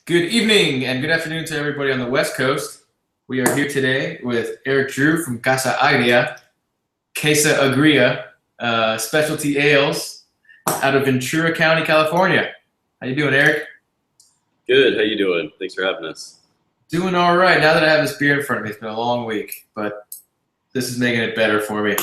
Good evening and good afternoon to everybody on the West Coast. We are here today with Eric Drew from Casa Agria, specialty ales out of Ventura County, California. How you doing, Eric? Good. How you doing? Thanks for having us. Doing all right. Now that I have this beer in front of me, it's been a long week, but this is making it better for me.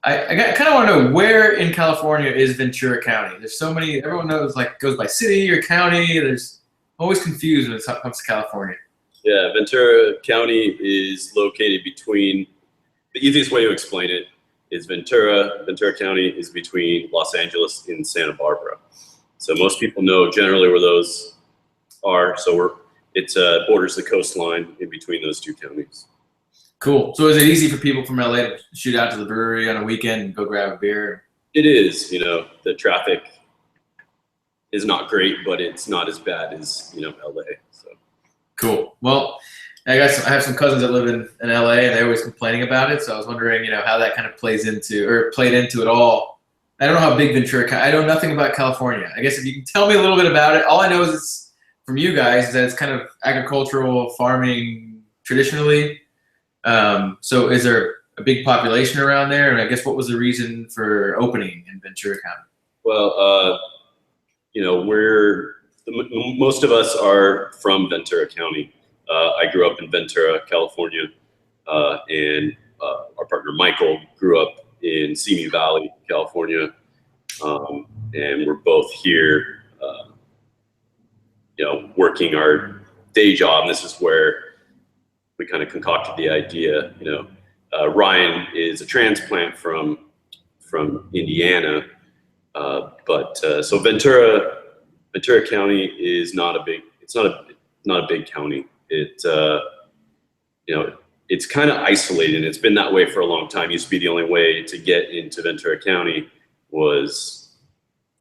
I kind of want to know, where in California is Ventura County? There's so many. Everyone knows, like, goes by city or county. There's always confused when it comes to California. Yeah, Ventura County is located between, the easiest way to explain it is Ventura County is between Los Angeles and Santa Barbara. So most people know generally where those are. So it borders the coastline in between those two counties. Cool. So is it easy for people from LA to shoot out to the brewery on a weekend and go grab a beer? It is. The traffic is not great, but it's not as bad as, LA. So cool. Well, I have some cousins that live in LA, and they're always complaining about it. So I was wondering, how that kind of played into it all. I don't know how big Ventura. I know nothing about California. I guess if you can tell me a little bit about it. All I know is it's from you guys, is that it's kind of agricultural farming traditionally. So is there a big population around there? And I guess what was the reason for opening in Ventura County? Well, most of us are from Ventura County. I grew up in Ventura, California, and our partner Michael grew up in Simi Valley, California, and we're both here, working our day job. And this is where we kind of concocted the idea. Ryan is a transplant from Indiana. So Ventura County is not a big county. It's kind of isolated. It's been that way for a long time. It used to be the only way to get into Ventura County was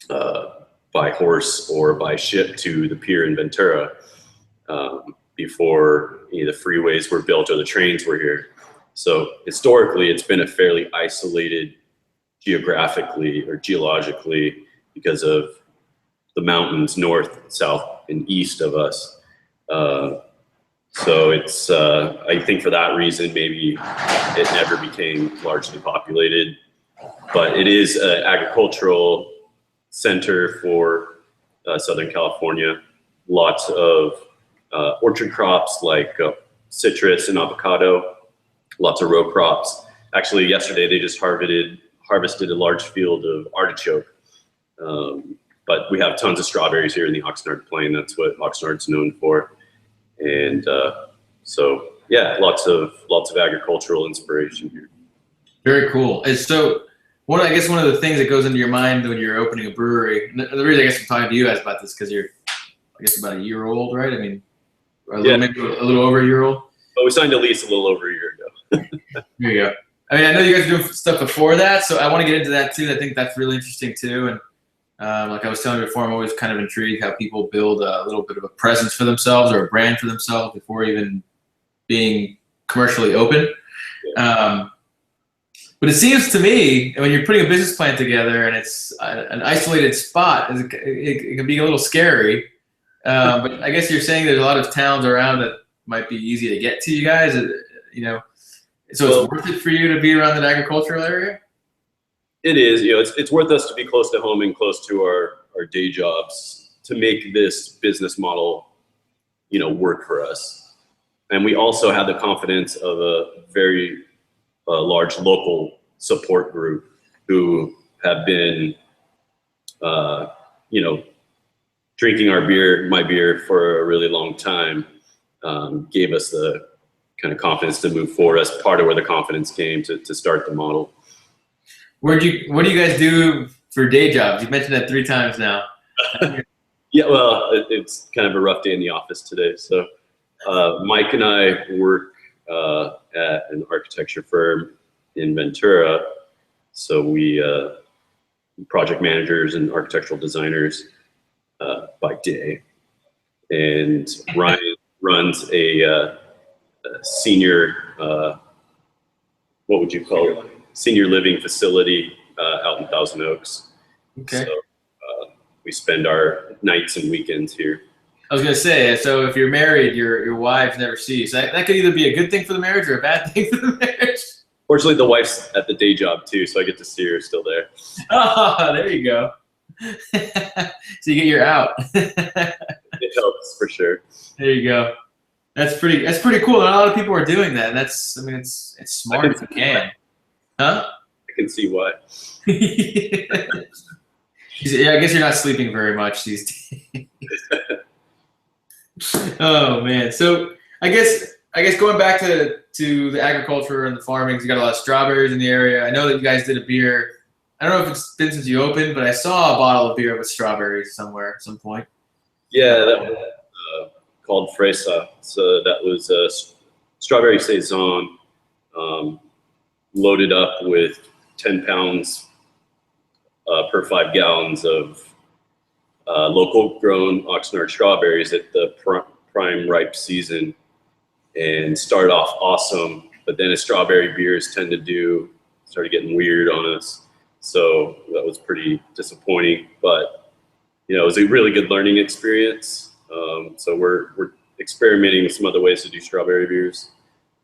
by horse or by ship to the pier in Ventura, before the freeways were built or the trains were here. So historically, it's been a fairly isolated geographically or geologically because of the mountains north, south, and east of us. So it's, I think for that reason, maybe it never became largely populated, but it is an agricultural center for Southern California. Lots of orchard crops like citrus and avocado, lots of row crops. Actually, yesterday they just harvested a large field of artichoke. But we have tons of strawberries here in the Oxnard Plain. That's what Oxnard's known for. And so, yeah, lots of agricultural inspiration here. Very cool. And so, one of the things that goes into your mind when you're opening a brewery, and the reason I guess I'm talking to you guys about this, because you're, I guess, about a year old, right? I mean, maybe a little over a year old. But we signed a lease a little over a year ago. There you go. I mean, I know you guys are doing stuff before that, so I want to get into that too. I think that's really interesting too. And like I was telling you before, I'm always kind of intrigued how people build a little bit of a presence for themselves or a brand for themselves before even being commercially open. Yeah. But it seems to me, when you're putting a business plan together and it's an isolated spot, it can be a little scary. But I guess you're saying there's a lot of towns around that might be easy to get to you guys, So it's worth it for you to be around that agricultural area? It is. It's worth us to be close to home and close to our day jobs to make this business model, work for us. And we also have the confidence of a very large local support group who have been, drinking my beer for a really long time, gave us the kind of confidence to move forward. As part of where the confidence came to start the model. What do you guys do for day jobs? You've mentioned that 3 times now. Yeah, well, it's kind of a rough day in the office today. So Mike and I work at an architecture firm in Ventura. So we project managers and architectural designers by day. And Ryan runs a senior, what would you call it? Senior living facility out in Thousand Oaks. Okay. So we spend our nights and weekends here. I was gonna say, so if you're married, your wife never sees. That could either be a good thing for the marriage or a bad thing for the marriage. Fortunately, the wife's at the day job too, so I get to see her still there. Oh, there you go. So you get your out. It helps for sure. There you go. That's pretty cool. Not a lot of people are doing that. And I mean, it's smart if you can. Huh? I can see why. Yeah, I guess you're not sleeping very much these days. Oh man. So I guess going back to the agriculture and the farming, you got a lot of strawberries in the area. I know that you guys did a beer. I don't know if it's been since you opened, but I saw a bottle of beer with strawberries somewhere at some point. Yeah, that was called Fresa. So that was a strawberry Saison, loaded up with 10 pounds per 5 gallons of local grown Oxnard strawberries at the prime ripe season, and started off awesome. But then as strawberry beers started getting weird on us. So that was pretty disappointing, but it was a really good learning experience. So we're experimenting with some other ways to do strawberry beers,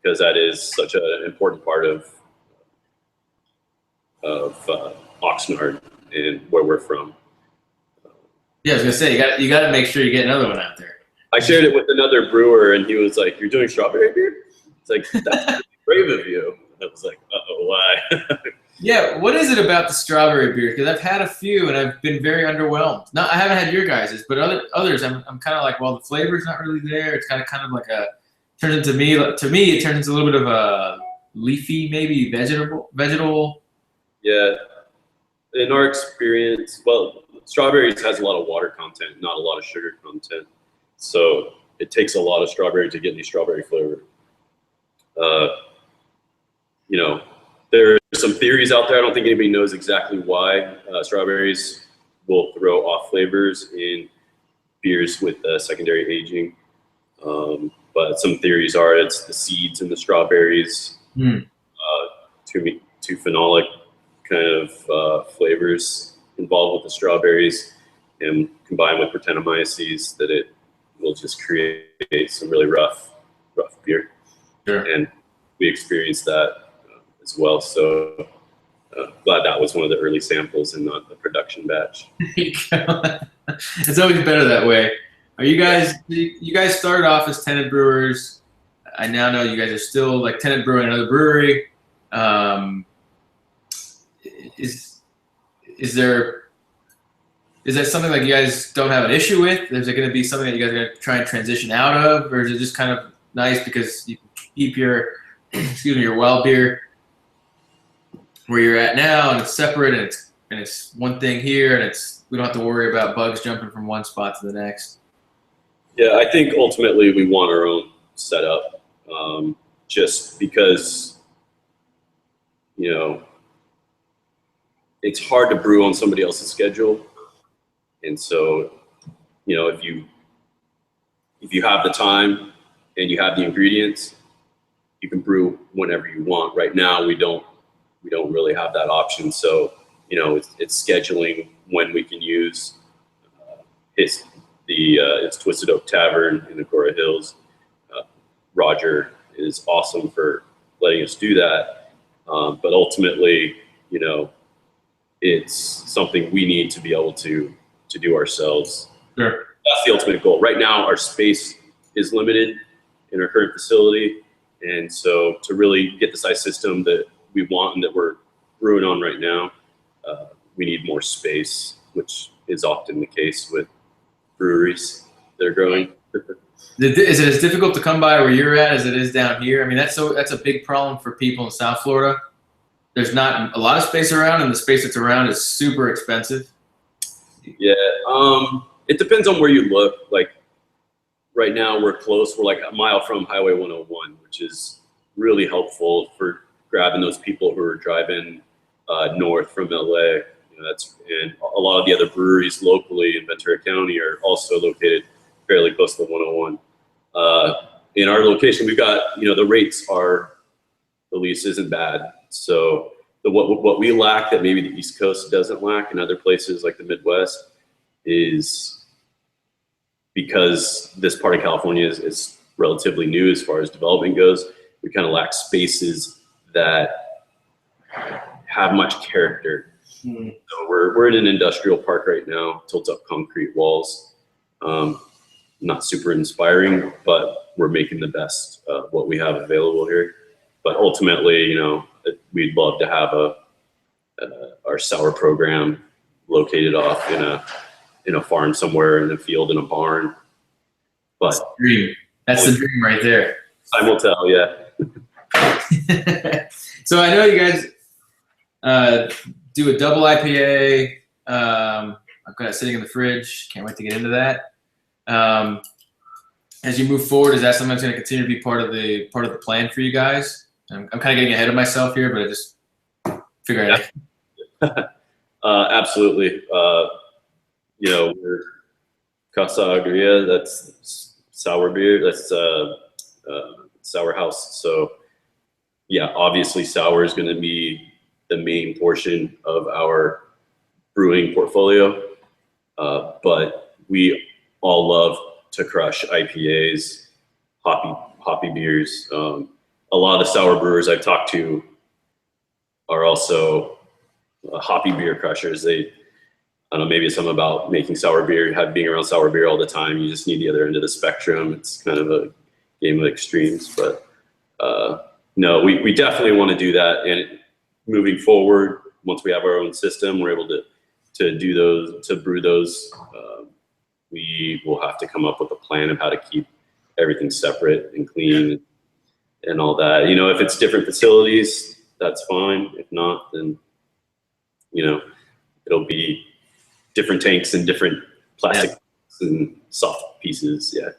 because that is such an important part of Oxnard and where we're from. Yeah, I was gonna say you got to make sure you get another one out there. I shared it with another brewer, and he was like, "You're doing strawberry beer?" It's like, "That's really brave of you." I was like, "Uh-oh, why?" Yeah, what is it about the strawberry beer? Because I've had a few and I've been very underwhelmed. No, I haven't had your guys's, but others, I'm kind of like, well, the flavor's not really there. It's kind of like turns into me. To me, it turns into a little bit of a leafy, maybe vegetable. Yeah, in our experience, well, strawberries has a lot of water content, not a lot of sugar content. So it takes a lot of strawberry to get any strawberry flavor. There are some theories out there. I don't think anybody knows exactly why strawberries will throw off flavors in beers with secondary aging. But some theories are it's the seeds in the strawberries, two phenolic kind of flavors involved with the strawberries, and combined with Brettanomyces, that it will just create some really rough beer. Sure. And we experienced that as well. So glad that was one of the early samples and not the production batch. It's always better that way. Are you guys? You guys started off as tenant brewers. I now know you guys are still like tenant brewing another brewery. Is that something like you guys don't have an issue with? Is it going to be something that you guys are going to try and transition out of, or is it just kind of nice because you can keep your your wild beer where you're at now, and it's separate, and it's one thing here, and we don't have to worry about bugs jumping from one spot to the next? Yeah, I think ultimately we want our own setup, just because it's hard to brew on somebody else's schedule, and so if you have the time and you have the ingredients, you can brew whenever you want. Right now, we don't really have that option. So, it's scheduling when we can use it's Twisted Oak Tavern in Agora Hills. Roger is awesome for letting us do that. But ultimately, it's something we need to be able to do ourselves. Sure. That's the ultimate goal. Right now, our space is limited in our current facility. And so to really get the size system that we want and that we're brewing on right now, we need more space, which is often the case with breweries that are growing. Is it as difficult to come by where you're at as it is down here? I mean, that's a big problem for people in South Florida. There's not a lot of space around, and the space that's around is super expensive. Yeah, it depends on where you look. Like right now, we're close. We're like a mile from Highway 101, which is really helpful for grabbing those people who are driving north from LA. And a lot of the other breweries locally in Ventura County are also located fairly close to the 101. In our location, we've got, the rates are, the lease isn't bad. So what we lack that maybe the East Coast doesn't lack in other places like the Midwest is because this part of California is relatively new as far as development goes, we kind of lack spaces that have much character. So we're in an industrial park right now, tilt up concrete walls. Not super inspiring, but we're making the best of what we have available here. But ultimately, you know, we'd love to have our sour program located off in a farm somewhere, in a field, in a barn. But dream. That's the dream right there. Time will tell, yeah. So I know you guys do a double IPA. I've got it sitting in the fridge. Can't wait to get into that. As you move forward, is that something that's going to continue to be part of the plan for you guys? I'm kind of getting ahead of myself here, but I just figure it out. Absolutely. You know, we're Casa Agria, that's sour beer. That's sour house. So yeah, obviously sour is going to be the main portion of our brewing portfolio. But we all love to crush IPAs, hoppy beers. A lot of the sour brewers I've talked to are also hoppy beer crushers. I don't know, maybe it's something about making sour beer, being around sour beer all the time. You just need the other end of the spectrum. It's kind of a game of extremes, but no, we definitely want to do that. And moving forward, once we have our own system, we're able to do those, to brew those. We will have to come up with a plan of how to keep everything separate and clean and all that. You know, if it's different facilities, that's fine. If not, then, you know, it'll be different tanks and different plastic and soft pieces. Yeah.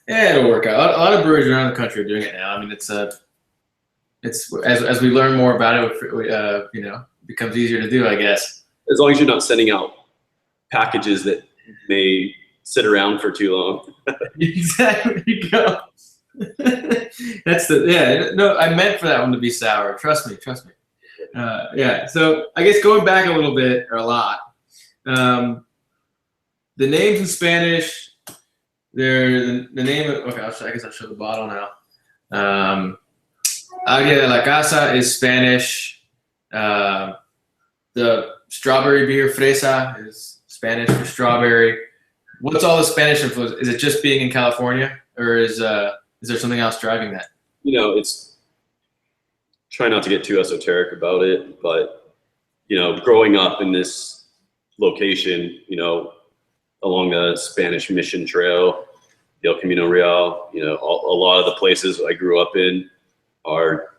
Yeah, it'll work out. A lot of breweries around the country are doing it now. I mean, it's as we learn more about it, you know, it becomes easier to do, I guess. As long as you're not sending out packages that may sit around for too long. Exactly. Go. That's no, I meant for that one to be sour. Trust me. Yeah. So I guess going back a little bit, or a lot, the names in Spanish, they're the name of, okay, I guess I'll show the bottle now. Agria de la Casa is Spanish. The strawberry beer, Fresa, is Spanish for strawberry. What's all the Spanish influence? Is it just being in California, or is there something else driving that? You know, it's, try not to get too esoteric about it, but, you know, growing up in this location, you know, along the Spanish Mission Trail, El Camino Real, you know, a lot of the places I grew up in are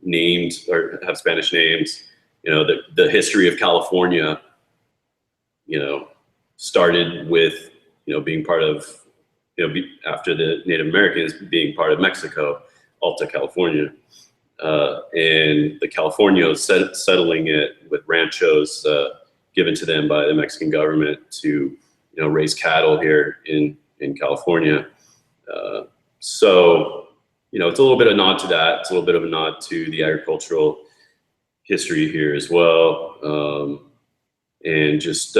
named or have Spanish names. You know, the history of California, you know, started with, you know, being part of, you know, after the Native Americans being part of Mexico, Alta California, and the Californios settling it with ranchos given to them by the Mexican government to, you know, raise cattle here in California. So, you know, it's a little bit of a nod to that. It's a little bit of a nod to the agricultural history here as well. And just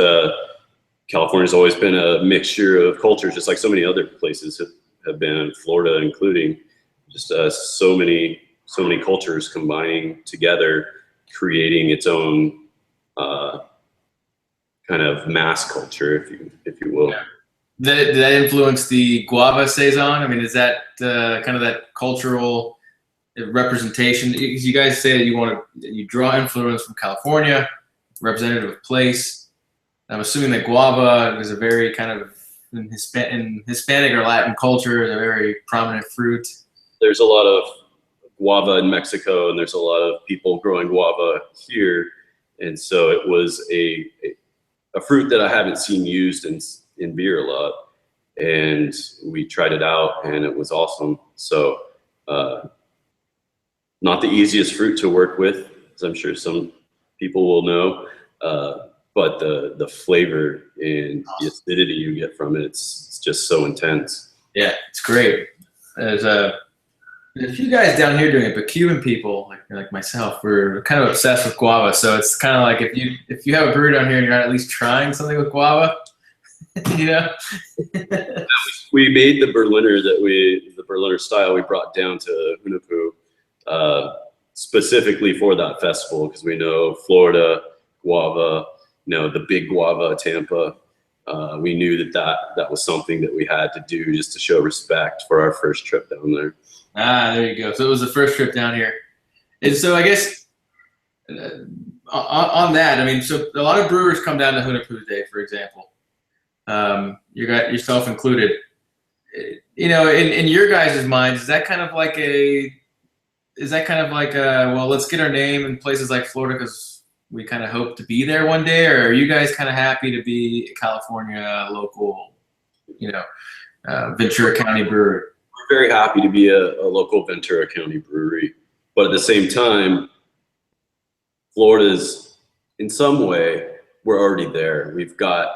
California's always been a mixture of cultures, just like so many other places have been, Florida including, just so many cultures combining together, creating its own kind of mass culture, if you will. Did that influence the guava saison? I mean, is that kind of that cultural representation? You guys say that you draw influence from California, representative of place. I'm assuming that guava is a very kind of in Hispanic or Latin culture, is a very prominent fruit. There's a lot of guava in Mexico, and there's a lot of people growing guava here, and so it was a fruit that I haven't seen used in beer a lot, and we tried it out, and it was awesome. So not the easiest fruit to work with, as I'm sure some people will know, but the flavor and the acidity you get from it, it's just so intense. Yeah, it's great. There's a few guys down here doing it, but Cuban people like myself, we're kind of obsessed with guava. So it's kind of like if you have a brewery down here and you're not at least trying something with guava, You know? We made the Berliner style we brought down to Hunahpu specifically for that festival, because we know Florida, guava, the big guava, Tampa. We knew that was something that we had to do just to show respect for our first trip down there. Ah, there you go. So it was the first trip down here. And so I guess on that, I mean, so a lot of brewers come down to Hunahpu Day, for example. You got yourself included. In your guys' minds, is that kind of like well, let's get our name in places like Florida because we kind of hope to be there one day, or are you guys kind of happy to be a California local, Ventura County brewery? We're very happy to be a local Ventura County brewery, but at the same time, Florida's in some way, we're already there. We've got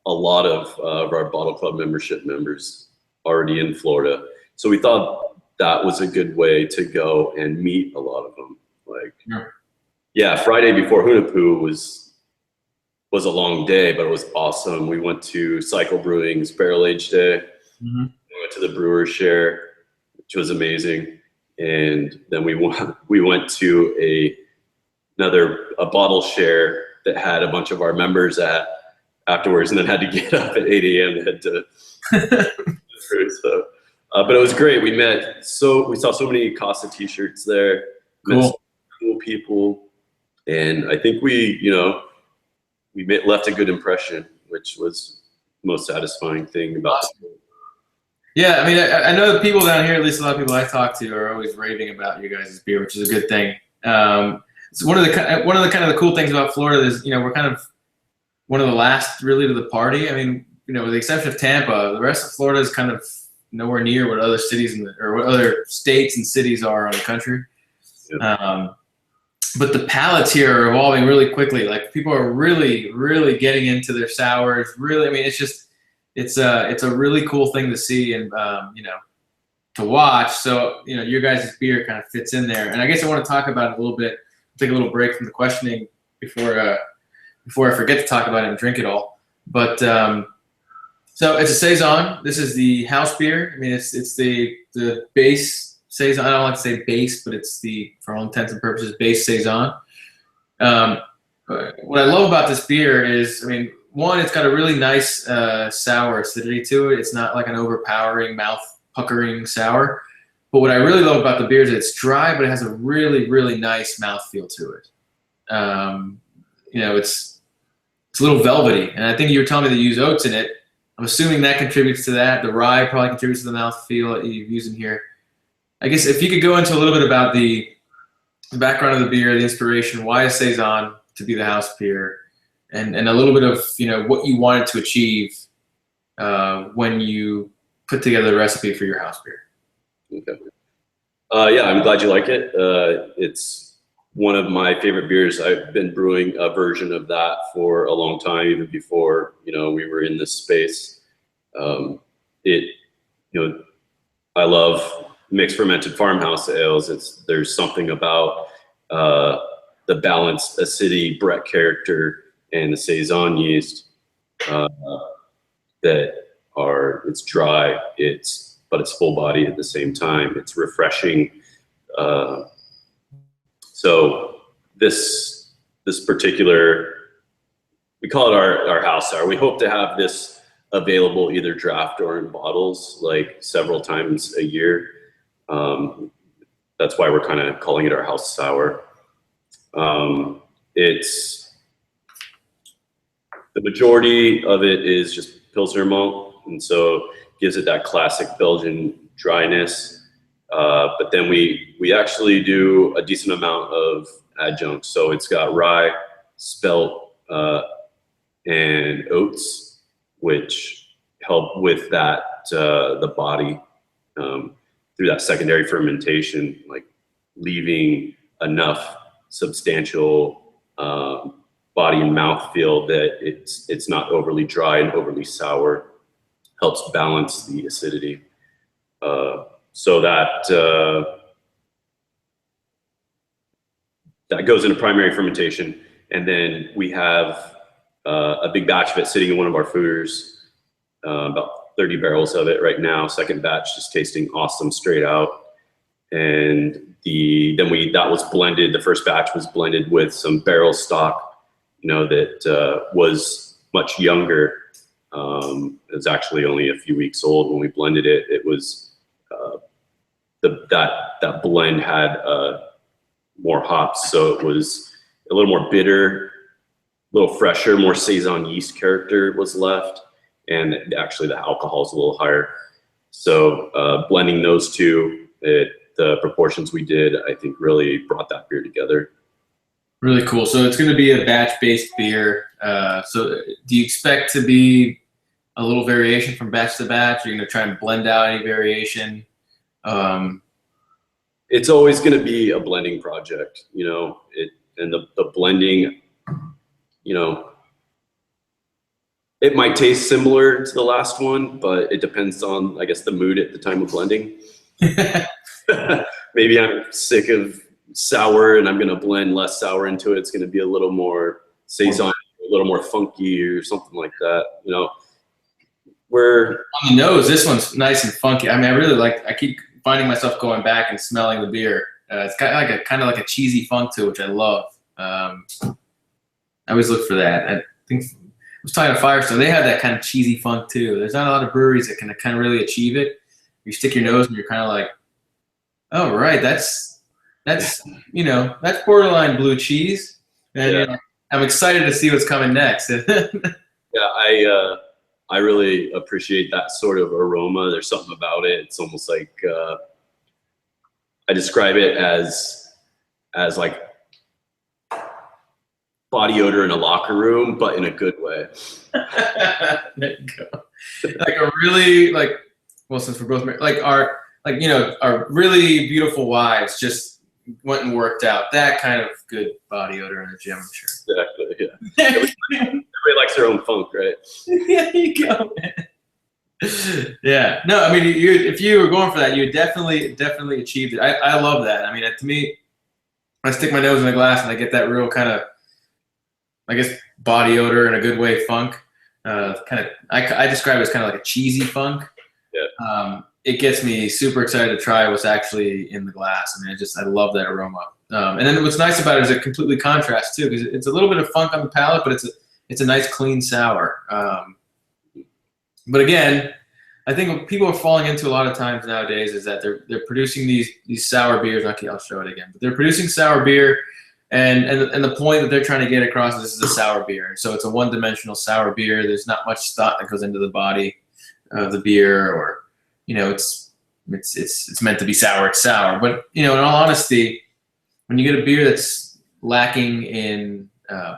a lot of our Bottle Club membership members already in Florida. So we thought that was a good way to go and meet a lot of them. Friday before Hunahpu was a long day, but it was awesome. We went to Cycle Brewing's Barrel Age Day. Mm-hmm. We went to the Brewer Share, which was amazing. And then we went to a bottle share that had a bunch of our members afterwards, and then had to get up at 8 a.m. to head to so, but it was great. We saw so many Casa t-shirts there. Cool. Met some cool people, and I think we left a good impression, which was the most satisfying thing about it. Yeah, I mean, I know the people down here, at least a lot of people I talk to, are always raving about you guys' beer, which is a good thing. So one of the kind of the cool things about Florida is, we're kind of one of the last really to the party. I mean, with the exception of Tampa, the rest of Florida is kind of nowhere near what other cities or what other states and cities are in the country. Yep. But the palates here are evolving really quickly. Like, people are really, really getting into their sours. Really, I mean, it's a really cool thing to see and to watch. So your guys' beer kind of fits in there. And I guess I want to talk about it a little bit. Take a little break from the questioning before I forget to talk about it and drink it all. But so it's a Saison. This is the house beer. I mean, it's the base Saison. I don't like to say base, but it's for all intents and purposes, base Saison. What I love about this beer is, I mean, one, it's got a really nice sour acidity to it. It's not like an overpowering, mouth-puckering sour. But what I really love about the beer is it's dry, but it has a really, really nice mouthfeel to it. It's a little velvety. And I think you were telling me that you use oats in it. I'm assuming that contributes to that. The rye probably contributes to the mouthfeel that you're using here. I guess if you could go into a little bit about the background of the beer, the inspiration, why is Saison to be the house beer, and a little bit of what you wanted to achieve when you put together the recipe for your house beer. Okay. I'm glad you like it. It's one of my favorite beers. I've been brewing a version of that for a long time, even before we were in this space. I love mixed fermented farmhouse ales. There's something about the balanced acidity, Brett character, and the Saison yeast it's dry. But it's full body at the same time. It's refreshing. So this particular, we call it our house sour. We hope to have this available either draft or in bottles like several times a year. That's why we're kind of calling it our house sour. It's the majority of it is just Pilsner malt, and so gives it that classic Belgian dryness. But then we actually do a decent amount of adjuncts. So it's got rye, spelt, and oats, which help with that, the body through that secondary fermentation, like leaving enough substantial body and mouthfeel that it's not overly dry and overly sour. Helps balance the acidity. So that goes into primary fermentation. And then we have a big batch of it sitting in one of our fooders about 30 barrels of it right now. Second batch just tasting awesome straight out. And that was blended. The first batch was blended with some barrel stock, that was much younger. It was actually only a few weeks old when we blended it. It was that blend had more hops, so it was a little more bitter, a little fresher, more Saison yeast character was left, and actually the alcohol is a little higher. So blending those two, the proportions we did, I think really brought that beer together. Really cool. So it's going to be a batch-based beer. So do you expect to be a little variation from batch to batch? Are you going to try and blend out any variation? It's always going to be a blending project, and the blending, it might taste similar to the last one, but it depends on, I guess, the mood at the time of blending. Maybe I'm sick of sour and I'm going to blend less sour into it. It's going to be a little more Saison, a little more funky or something like that. We're on the nose. This one's nice and funky. I mean, I really I keep finding myself going back and smelling the beer. It's kind of like a cheesy funk to it, which I love. I always look for that. I think I was talking to Firestone. They have that kind of cheesy funk too. There's not a lot of breweries that can kind of really achieve it. You stick your nose and you're kind of like, oh, right, that's borderline blue cheese. And I'm excited to see what's coming next. Yeah, I really appreciate that sort of aroma. There's something about it. It's almost like I describe it as like body odor in a locker room, but in a good way. There you go. Like a really since we're both married, our really beautiful wives just went and worked out. That kind of good body odor in the gym, I'm sure. Exactly. Yeah. Everybody likes their own funk, right? There you go, man. Yeah. No, I mean, if you were going for that, you definitely achieved it. I love that. I mean, to me, I stick my nose in a glass and I get that real kind of, I guess, body odor in a good way funk. I describe it as kind of like a cheesy funk. Yeah. It gets me super excited to try what's actually in the glass. I mean, I love that aroma. And then what's nice about it is it completely contrasts too, because it's a little bit of funk on the palate, but it's a nice clean sour. But again, I think what people are falling into a lot of times nowadays is that they're producing these sour beers. Okay, I'll show it again. But they're producing sour beer, and the point that they're trying to get across is this is a sour beer. So it's a one-dimensional sour beer. There's not much thought that goes into the body of the beer, or it's meant to be sour. It's sour. But in all honesty, when you get a beer that's lacking in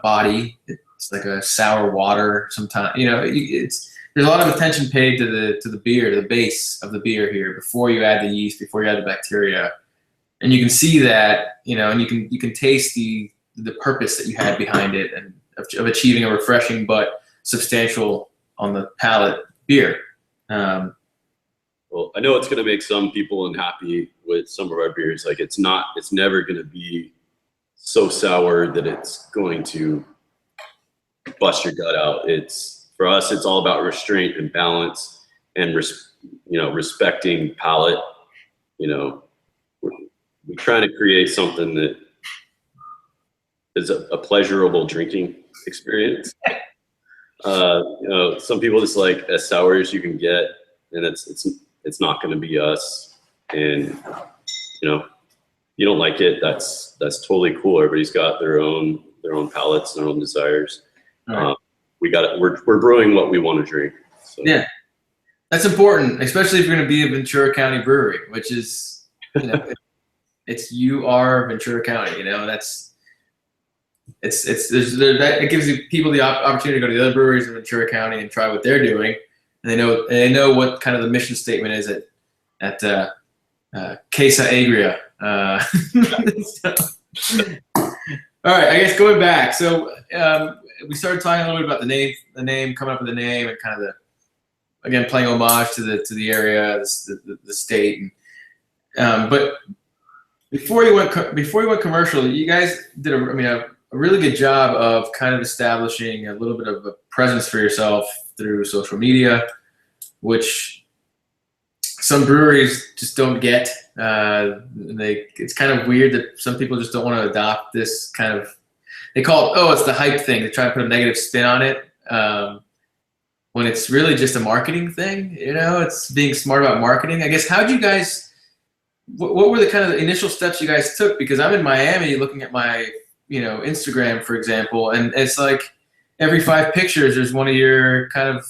body, it's like a sour water. Sometimes there's a lot of attention paid to the beer, to the base of the beer here before you add the yeast, before you add the bacteria, and you can see that, and you can taste the purpose that you had behind it, and of achieving a refreshing but substantial on the palate beer. Well, I know it's going to make some people unhappy with some of our beers. Like it's never going to be so sour that it's going to bust your gut out. For us, it's all about restraint and balance and respecting palate. We're trying to create something that is a pleasurable drinking experience. Some people just like as sour as you can get, and it's not going to be us. And you don't like it, that's totally cool. Everybody's got their own palates, their own desires. Right. We're brewing what we want to drink. So. Yeah, that's important, especially if you're going to be a Ventura County brewery, which is, you are Ventura County. It gives people the opportunity to go to the other breweries in Ventura County and try what they're doing, and they know what kind of the mission statement is at Casa Agria. All right, I guess going back, so we started talking a little bit about the name, coming up with the name, and kind of again playing homage to the area, the state. But before you went commercial, you guys did a really good job of kind of establishing a little bit of a presence for yourself through social media. which some breweries just don't get. It's kind of weird that some people just don't want to adopt this kind of, they call it, oh, it's the hype thing. They try to put a negative spin on it. When it's really just a marketing thing, it's being smart about marketing. I guess, how'd you guys, what were the kind of initial steps you guys took? Because I'm in Miami looking at my, Instagram, for example, and it's like every 5 pictures, there's one of your kind of,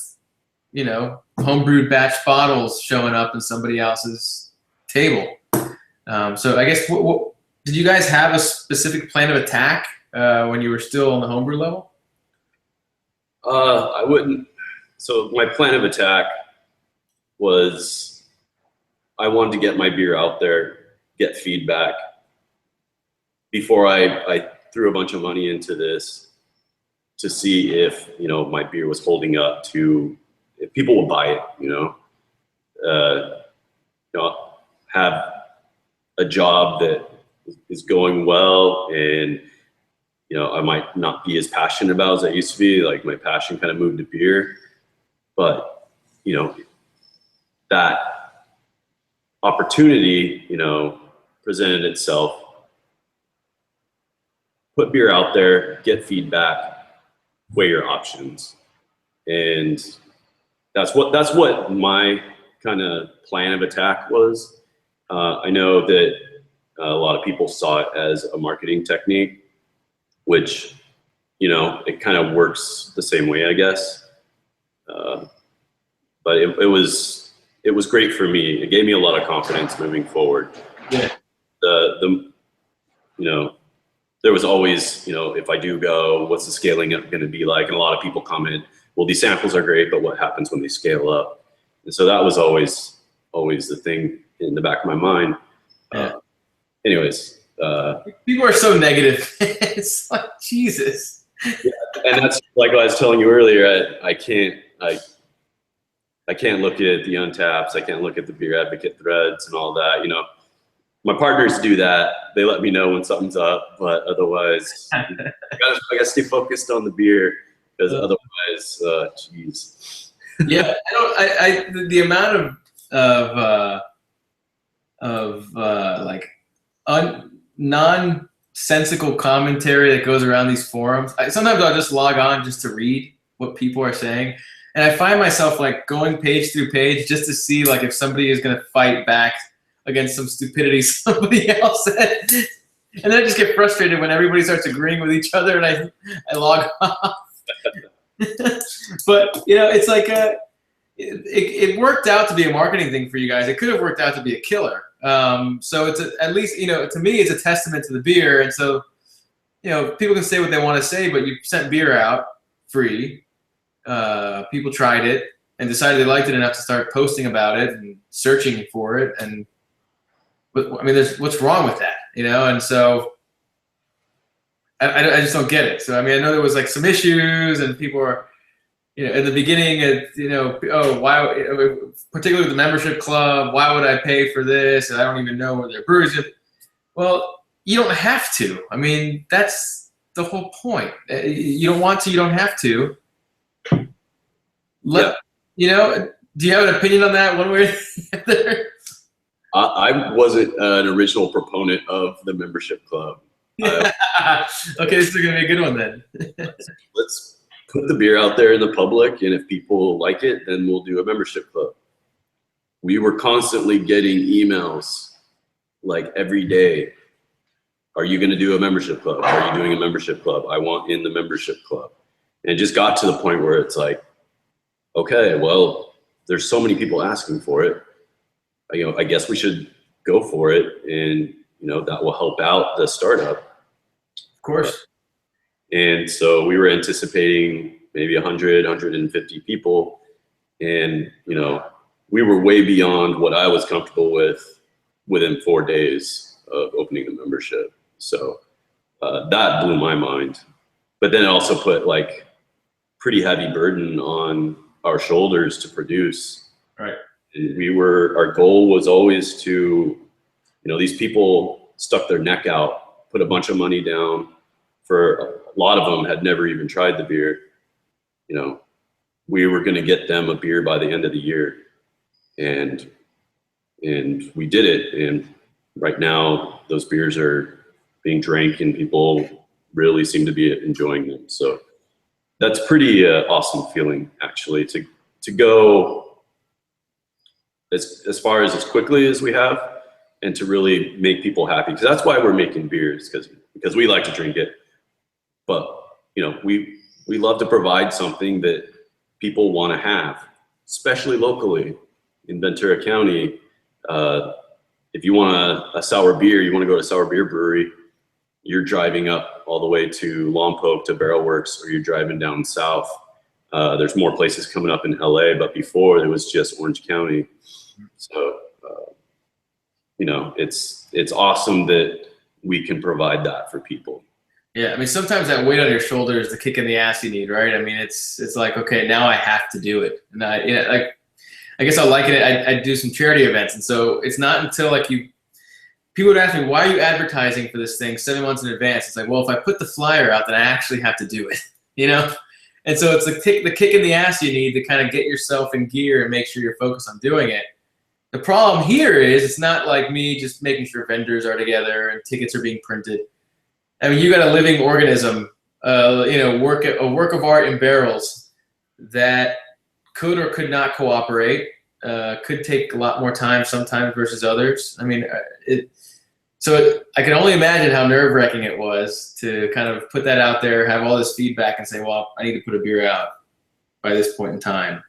homebrewed batch bottles showing up in somebody else's table. So I guess, what did you guys have a specific plan of attack when you were still on the homebrew level? I wouldn't. So my plan of attack was I wanted to get my beer out there, get feedback before I threw a bunch of money into this to see if, my beer was holding up to, if people will buy it, have a job that is going well, and, I might not be as passionate about as I used to be. Like, my passion kind of moved to beer. But, that opportunity, presented itself. Put beer out there, get feedback, weigh your options. And that's what my kind of plan of attack was. I know that a lot of people saw it as a marketing technique, which, it kind of works the same way, I guess. But it was great for me. It gave me a lot of confidence moving forward. Yeah. There was always, if I do go, what's the scaling up going to be like? And a lot of people comment, well, these samples are great, but what happens when they scale up? And so that was always the thing in the back of my mind. Yeah. Anyways. People are so negative. It's like, Jesus. Yeah, and that's like I was telling you earlier, I can't look at the Untaps. I can't look at the Beer Advocate threads and all that. My partners do that. They let me know when something's up, but otherwise, I gotta stay focused on the beer, because otherwise, geez. Yeah, the amount of like nonsensical commentary that goes around these forums. Sometimes I'll just log on just to read what people are saying. And I find myself like going page through page just to see like if somebody is going to fight back against some stupidity somebody else said. And then I just get frustrated when everybody starts agreeing with each other, and I log off. But, it's like it worked out to be a marketing thing for you guys. It could have worked out to be a killer. So it's at least, to me, it's a testament to the beer. And so, people can say what they want to say, but you sent beer out free. People tried it and decided they liked it enough to start posting about it and searching for it. And what's wrong with that, And so I just don't get it. So, I know there was like some issues, and people are, in the beginning, why, particularly with the membership club, why would I pay for this? And I don't even know where their breweries are. Well, you don't have to. That's the whole point. You don't want to, you don't have to. Do you have an opinion on that one way or the other? I wasn't an original proponent of the membership club. Okay, this is going to be a good one then. Let's put the beer out there in the public, and if people like it, then we'll do a membership club. We were constantly getting emails like every day. Are you going to do a membership club? Are you doing a membership club? I want in the membership club. And it just got to the point where it's like, okay, well, there's so many people asking for it. I guess we should go for it, and that will help out the startup. Of course. And so we were anticipating maybe 100, 150 people, and we were way beyond what I was comfortable with within 4 days of opening the membership. So that blew my mind. But then it also put like pretty heavy burden on our shoulders to produce. Right. And our goal was always to, these people stuck their neck out, put a bunch of money down. For a lot of them had never even tried the beer. We were going to get them a beer by the end of the year. and we did it. And right now those beers are being drank and people really seem to be enjoying them. So that's pretty awesome feeling, actually, to go as far as quickly as we have, and to really make people happy, because that's why we're making beers, because we like to drink it. But we love to provide something that people want to have, especially locally in Ventura County. If you want a sour beer, you want to go to Sour Beer Brewery, you're driving up all the way to Lompoc to Barrel Works, or you're driving down south. There's more places coming up in LA, but before it was just Orange County. So, it's awesome that we can provide that for people. Yeah, I mean, sometimes that weight on your shoulder is the kick in the ass you need, right? I mean, it's like, okay, now I have to do it. And I guess I liken it. I do some charity events, and so it's not until people would ask me, why are you advertising for this thing 7 months in advance? It's like, well, if I put the flyer out, then I actually have to do it, And so it's the kick in the ass you need to kind of get yourself in gear and make sure you're focused on doing it. The problem here is it's not like me just making sure vendors are together and tickets are being printed. I mean, you got a living organism, a work of art in barrels that could or could not cooperate, could take a lot more time sometimes versus others. I mean, I can only imagine how nerve-wracking it was to kind of put that out there, have all this feedback, and say, well, I need to put a beer out by this point in time.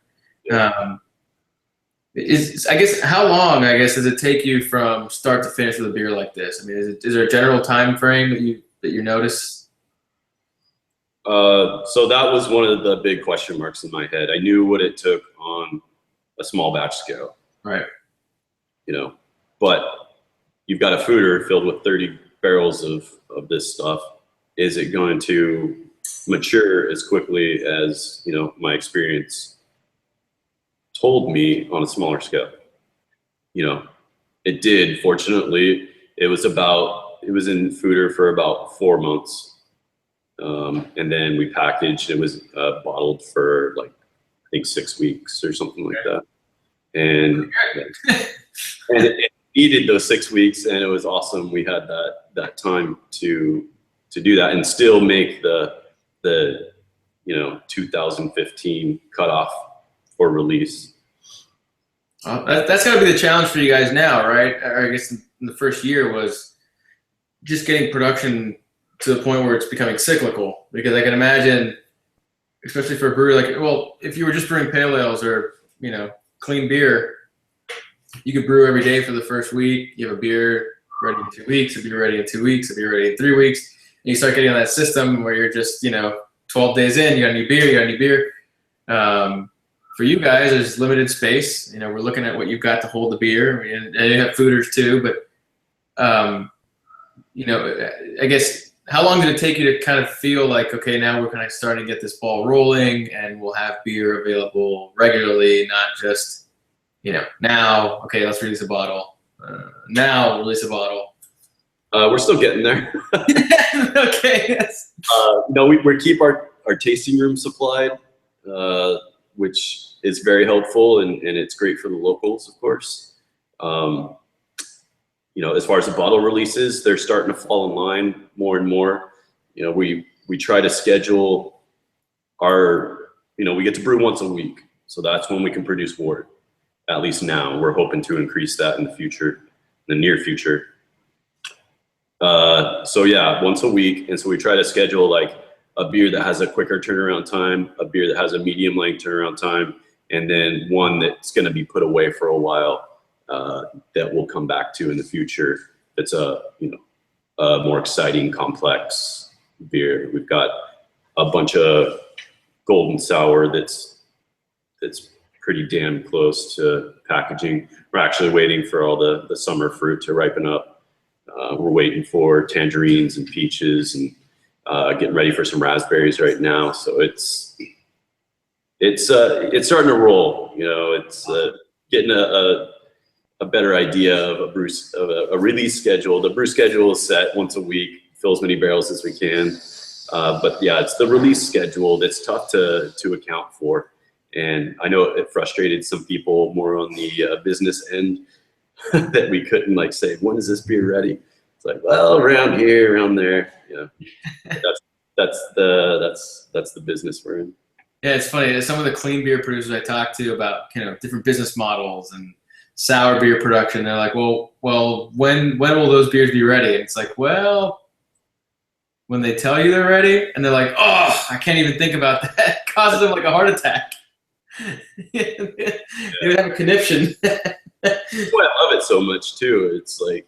I guess, how long, does it take you from start to finish with a beer like this? I mean, is there a general time frame that you notice? So that was one of the big question marks in my head. I knew what it took on a small batch scale. Right. But you've got a foeder filled with 30 barrels of this stuff. Is it going to mature as quickly as, my experience told me on a smaller scale? It did. Fortunately, it was in foeder for about 4 months. And then we packaged, it was bottled for I think 6 weeks or something like that. And it needed those 6 weeks, and it was awesome. We had that time to do that and still make the 2015 cutoff for release. That's got to be the challenge for you guys now, right? Or I guess in the first year was just getting production to the point where it's becoming cyclical. Because I can imagine, especially for a brewery if you were just brewing pale ales or clean beer, you could brew every day for the first week. You have a beer ready in 2 weeks, a beer ready in 2 weeks, a beer ready in 3 weeks. And you start getting on that system where you're just 12 days in, you got a new beer. For you guys, there's limited space. We're looking at what you've got to hold the beer, and you have foeders too. But I guess, how long did it take you to kind of feel like, okay, now we're kind of starting to get this ball rolling, and we'll have beer available regularly, not just now, okay, let's release a bottle. Now release a bottle. We're still getting there. Okay. Yes. We keep our tasting room supplied, which is very helpful, and it's great for the locals, of course. As far as the bottle releases, they're starting to fall in line more and more. We try to schedule we get to brew once a week. So that's when we can produce wort. At least now. We're hoping to increase that in the near future. Once a week. And so we try to schedule a beer that has a quicker turnaround time, a beer that has a medium length turnaround time, and then one that's going to be put away for a while, that we'll come back to in the future. It's a more exciting, complex beer. We've got a bunch of golden sour that's pretty damn close to packaging. We're actually waiting for all the summer fruit to ripen up. We're waiting for tangerines and peaches, and getting ready for some raspberries right now. So it's starting to roll. It's getting a better idea of a release schedule. The brew schedule is set once a week, fill as many barrels as we can. But yeah, it's the release schedule that's tough to account for. And I know it frustrated some people more on the business end that we couldn't like say, when is this beer ready? It's like, well, around here, around there. Yeah, that's the business we're in. Yeah, it's funny. Some of the clean beer producers I talk to about different business models and sour beer production, they're like, well, when will those beers be ready? And it's like, well, when they tell you they're ready, and they're like, oh, I can't even think about that. It causes them like a heart attack. They would have a conniption. That's why I love it so much too. It's like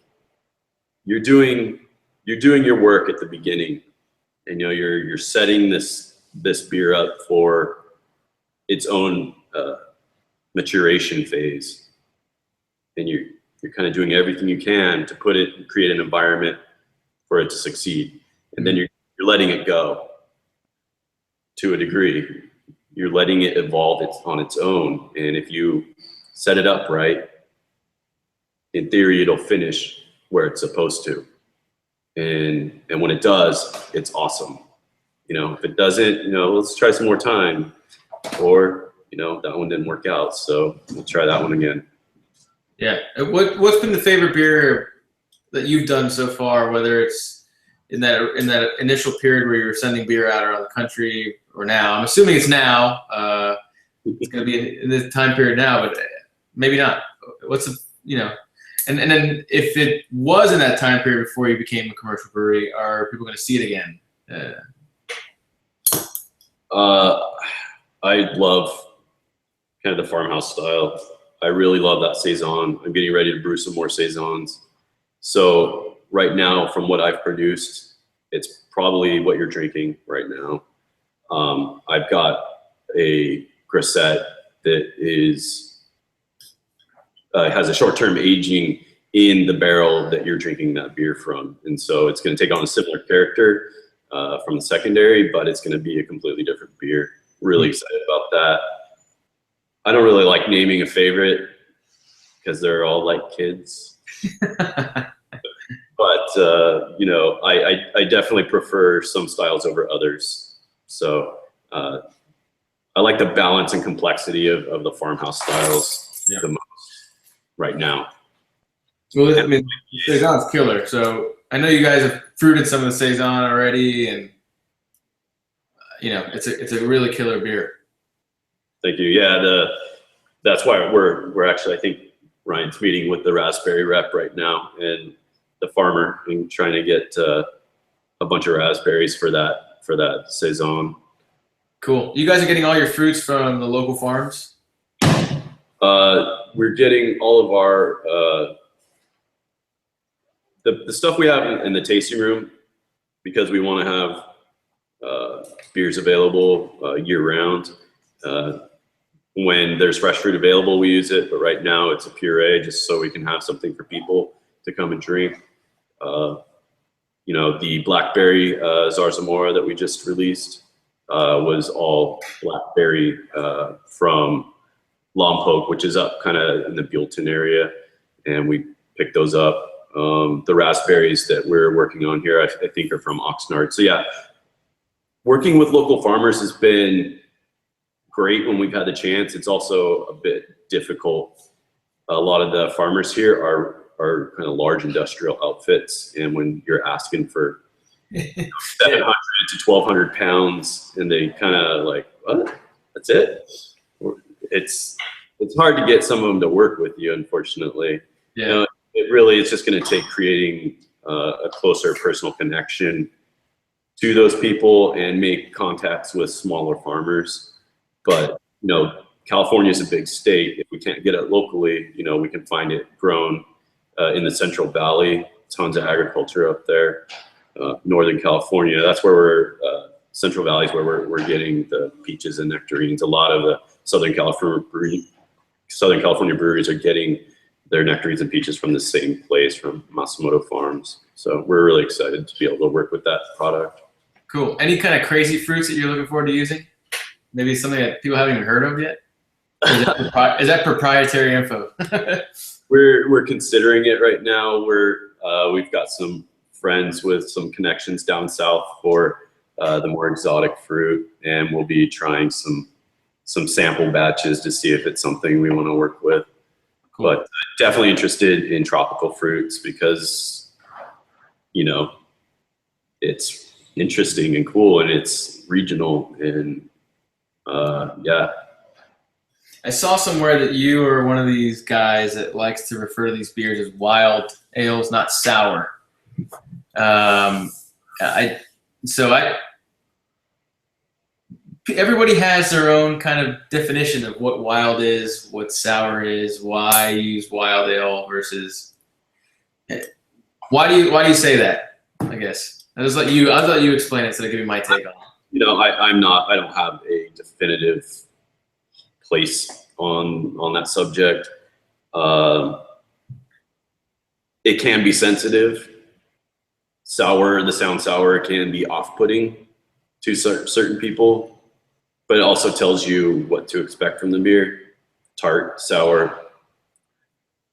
you're doing your work at the beginning, and you're setting this beer up for its own maturation phase, and you're kind of doing everything you can to create an environment for it to succeed, and then you're letting it go to a degree. You're letting it evolve on its own, and if you set it up right, in theory, it'll finish where it's supposed to, and when it does, it's awesome. If it doesn't, let's try some more time, or that one didn't work out, so we'll try that one again. Yeah. What's been the favorite beer that you've done so far, whether it's in that initial period where you were sending beer out around the country, or now? I'm assuming it's now. It's going to be in this time period now, but maybe not. And then if it was in that time period before you became a commercial brewery, are people going to see it again? I love kind of the farmhouse style. I really love that Saison. I'm getting ready to brew some more Saisons. So right now, from what I've produced, it's probably what you're drinking right now. I've got a grisette that has a short-term aging in the barrel that you're drinking that beer from. And so it's going to take on a similar character from the secondary, but it's going to be a completely different beer. Really excited about that. I don't really like naming a favorite because they're all like kids. But, I definitely prefer some styles over others. So I like the balance and complexity of the farmhouse styles the most right now. Well, I mean, Saison's killer. So I know you guys have fruited some of the Saison already, and it's a really killer beer. Thank you. Yeah, that's why we're actually, I think Ryan's meeting with the raspberry rep right now and the farmer, and trying to get a bunch of raspberries for that Saison. Cool. You guys are getting all your fruits from the local farms? We're getting all of our the stuff we have in the tasting room, because we want to have beers available year round. When there's fresh fruit available, we use it, but right now it's a puree, just so we can have something for people to come and drink. The blackberry Zarzamora that we just released was all blackberry from Lompoc, which is up kind of in the Buellton area, and we picked those up. The raspberries that we're working on here, I think, are from Oxnard. So yeah, working with local farmers has been great when we've had the chance. It's also a bit difficult. A lot of the farmers here are kind of large industrial outfits, and when you're asking for 700 to 1,200 pounds, and they kind of like, what? That's it? It's hard to get some of them to work with you, unfortunately. Yeah. It really is just going to take creating a closer personal connection to those people and make contacts with smaller farmers. But California is a big state. If we can't get it locally, we can find it grown in the Central Valley. Tons of agriculture up there. Northern California, that's where Central Valley is where we're getting the peaches and nectarines. A lot of the Southern California breweries are getting their nectarines and peaches from the same place, from Masimoto Farms. So we're really excited to be able to work with that product. Cool. Any kind of crazy fruits that you're looking forward to using? Maybe something that people haven't even heard of yet? Is that proprietary info? We're considering it right now. We've got some friends with some connections down south for the more exotic fruit, and we'll be trying some some sample batches to see if it's something we want to work with. Cool. But definitely interested in tropical fruits because, you know, it's interesting and cool and it's regional and yeah. I saw somewhere that you are one of these guys that likes to refer to these beers as wild ales, not sour. Everybody has their own kind of definition of what wild is, what sour is, why you use wild ale versus. Why do you say that? I guess I'll let you explain it instead of giving my take on it. You know, I don't have a definitive place on that subject. It can be sensitive. The sound sour can be off-putting to certain people, but it also tells you what to expect from the beer. Tart, sour.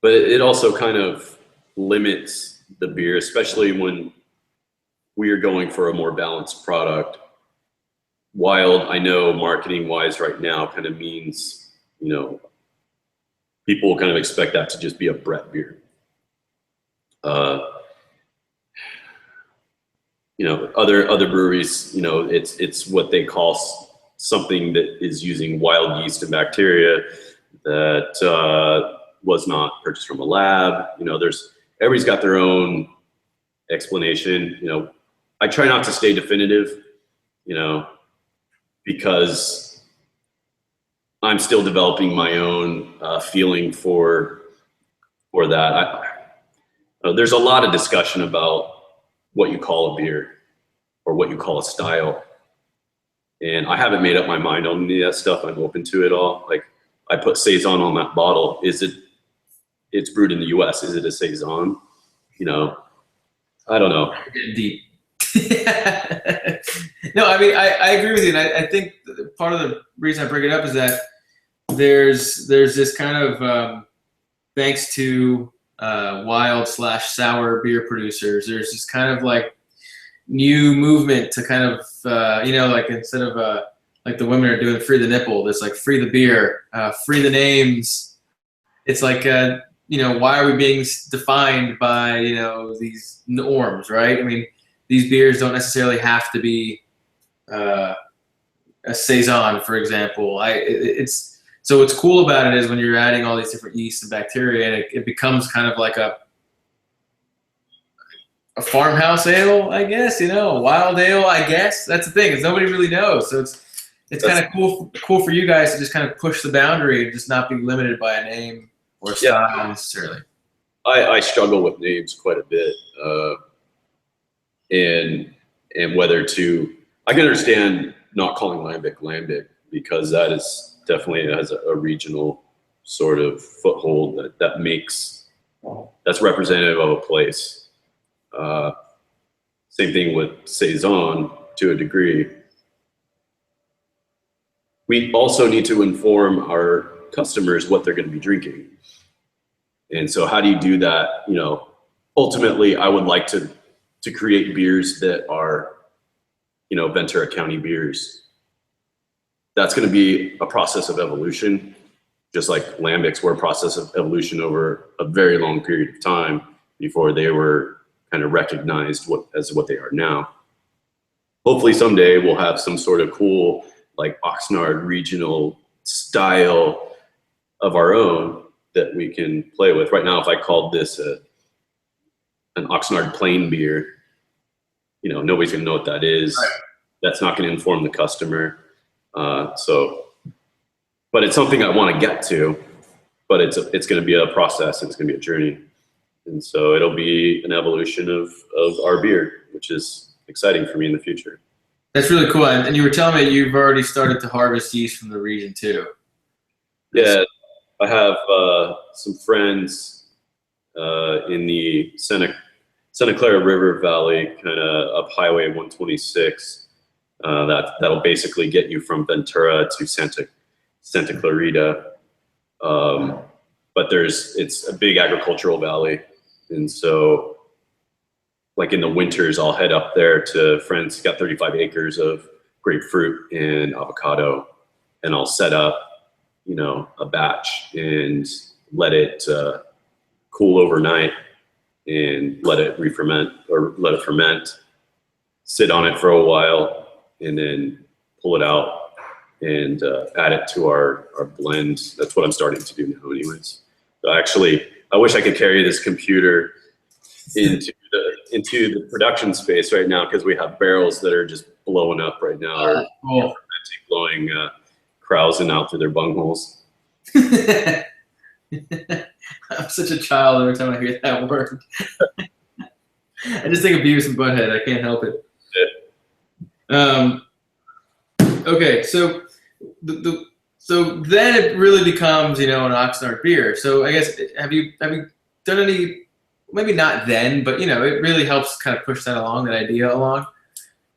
But it also kind of limits the beer, especially when we are going for a more balanced product. Wild, I know marketing-wise right now kind of means, you know, people kind of expect that to just be a Brett beer. You know, other breweries, you know, it's what they call something that is using wild yeast and bacteria that was not purchased from a lab. You know, everybody's got their own explanation. You know, I try not to stay definitive, you know, because I'm still developing my own feeling for that. There's a lot of discussion about what you call a beer or what you call a style. And I haven't made up my mind on any of that stuff. I'm open to it all. Like I put Saison on that bottle. It's brewed in the US. Is it a Saison? You know, I don't know. Deep. No, I mean, I agree with you. And I think part of the reason I bring it up is that there's this kind of, thanks to wild/sour beer producers, there's this kind of like new movement to kind of, you know, like instead of like the women are doing free the nipple, there's like free the beer, free the names. It's like, you know, why are we being defined by, you know, these norms, right? I mean, these beers don't necessarily have to be a Saison, for example. So what's cool about it is when you're adding all these different yeasts and bacteria, and it becomes kind of like a farmhouse ale, I guess, you know, a wild ale, I guess. That's the thing, is nobody really knows. So it's kind of cool for you guys to just kind of push the boundary and just not be limited by a name or a style necessarily. I struggle with names quite a bit. And whether to, I can understand not calling lambic because that is definitely has a regional sort of foothold that's representative of a place. Same thing with Saison to a degree. We also need to inform our customers what they're going to be drinking. And so how do you do that? You know, ultimately I would like to create beers that are, you know, Ventura County beers. That's going to be a process of evolution, just like lambics were a process of evolution over a very long period of time before they were kind of recognized as what they are now. Hopefully someday we'll have some sort of cool, like Oxnard regional style of our own that we can play with. Right now, if I called this an Oxnard plain beer, you know, nobody's gonna know what that is. Right. That's not gonna inform the customer. But it's something I want to get to, but it's going to be a process and it's going to be a journey. And so it'll be an evolution of our beer, which is exciting for me in the future. That's really cool. And you were telling me you've already started to harvest yeast from the region too. Yeah, I have some friends in the Santa Clara River Valley, kind of up Highway 126. That'll basically get you from Ventura to Santa Clarita. But it's a big agricultural valley. And so like in the winters, I'll head up there to friends got 35 acres of grapefruit and avocado. and I'll set up, you know, a batch and let it cool overnight and let it re-ferment or let it ferment, sit on it for a while, and then pull it out and add it to our blend. That's what I'm starting to do now anyways. So actually, I wish I could carry this computer into the production space right now, because we have barrels that are just blowing up right now, or Cool. blowing krausen out through their bungholes. I'm such a child every time I hear that word. I just think of Beavis and Butthead. I can't help it. Yeah. Okay, so so then it really becomes, you know, an Oxnard beer. So I guess have you done any? Maybe not then, but you know, it really helps kind of push that along, that idea along.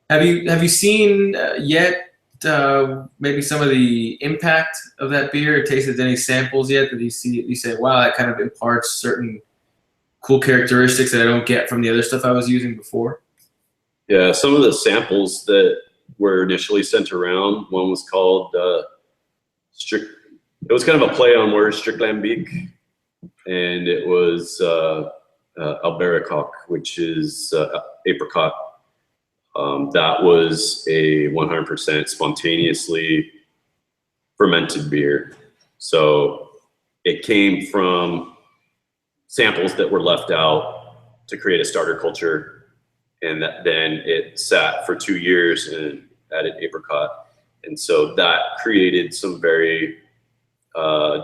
Have you seen yet maybe some of the impact of that beer? Tasted any samples yet that you say, wow, that kind of imparts certain cool characteristics that I don't get from the other stuff I was using before? Yeah, some of the samples that were initially sent around, one was called it was kind of a play on words, Stricklambic, and it was Albericoque, which is apricot. That was a 100% spontaneously fermented beer. So it came from samples that were left out to create a starter culture, and then it sat for 2 years and added apricot. And so that created some very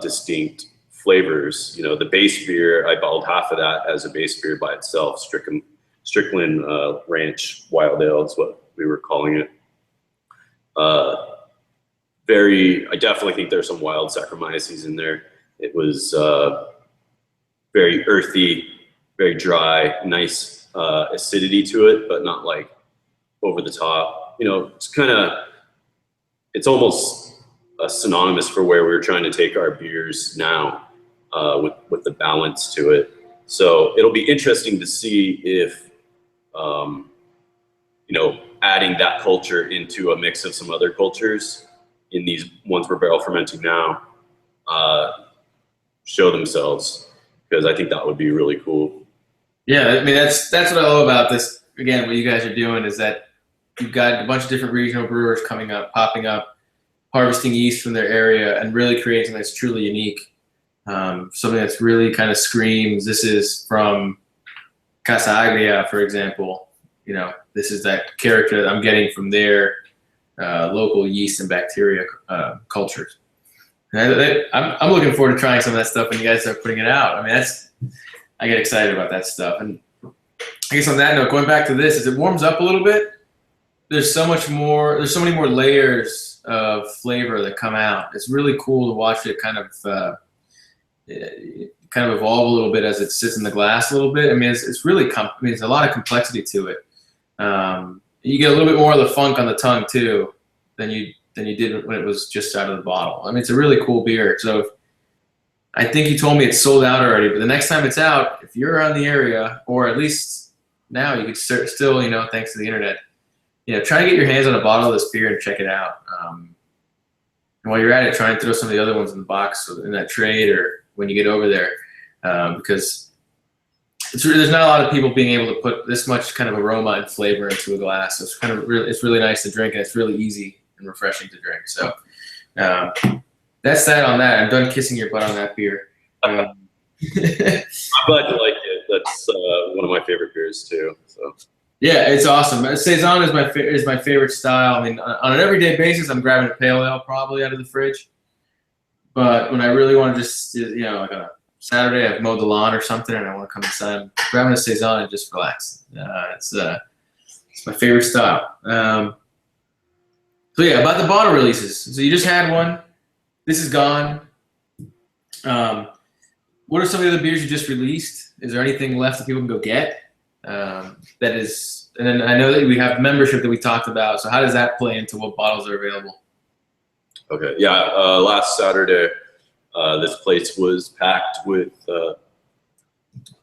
distinct flavors. You know, the base beer, I bottled half of that as a base beer by itself. Strickland Ranch Wild Ale is what we were calling it. I definitely think there's some wild Saccharomyces in there. It was very earthy, very dry, nice acidity to it, but not like over the top. You know, it's almost synonymous for where we're trying to take our beers now, with the balance to it. So it'll be interesting to see if, you know, adding that culture into a mix of some other cultures in these ones we're barrel fermenting now, show themselves, because I think that would be really cool. Yeah, I mean, that's what I love about this. Again, what you guys are doing is that you've got a bunch of different regional brewers popping up, harvesting yeast from their area and really creating something that's truly unique. Something that's really kind of screams, this is from Casa Agria, for example. You know, this is that character that I'm getting from their local yeast and bacteria cultures. And I'm looking forward to trying some of that stuff when you guys start putting it out. I mean, I get excited about that stuff. And I guess on that note, going back to this, as it warms up a little bit, there's so many more layers of flavor that come out. It's really cool to watch it kind of evolve a little bit as it sits in the glass a little bit. I mean, it's really there's a lot of complexity to it. You get a little bit more of the funk on the tongue too than you did when it was just out of the bottle. I mean, it's a really cool beer. So I think you told me it's sold out already, but the next time it's out, if you're around the area, or at least now you could still, you know, thanks to the internet, you know, try and get your hands on a bottle of this beer and check it out. And while you're at it, try and throw some of the other ones in the box in that trade or when you get over there, because there's not a lot of people being able to put this much kind of aroma and flavor into a glass. So it's really nice to drink, and it's really easy and refreshing to drink. So that's that on that. I'm done kissing your butt on that beer. I'm glad you like it. That's one of my favorite beers too. So. Yeah, it's awesome. Saison is my favorite style. I mean, on an everyday basis, I'm grabbing a pale ale probably out of the fridge. But when I really want to just, you know, like on a Saturday, I've mowed the lawn or something, and I want to come inside, I'm grabbing a Saison and just relax. It's my favorite style. So yeah, about the bottle releases. So you just had one. This is gone. What are some of the other beers you just released? Is there anything left that people can go get? That is, and then I know that we have membership that we talked about. So how does that play into what bottles are available? Okay, yeah. Last Saturday, this place was packed with a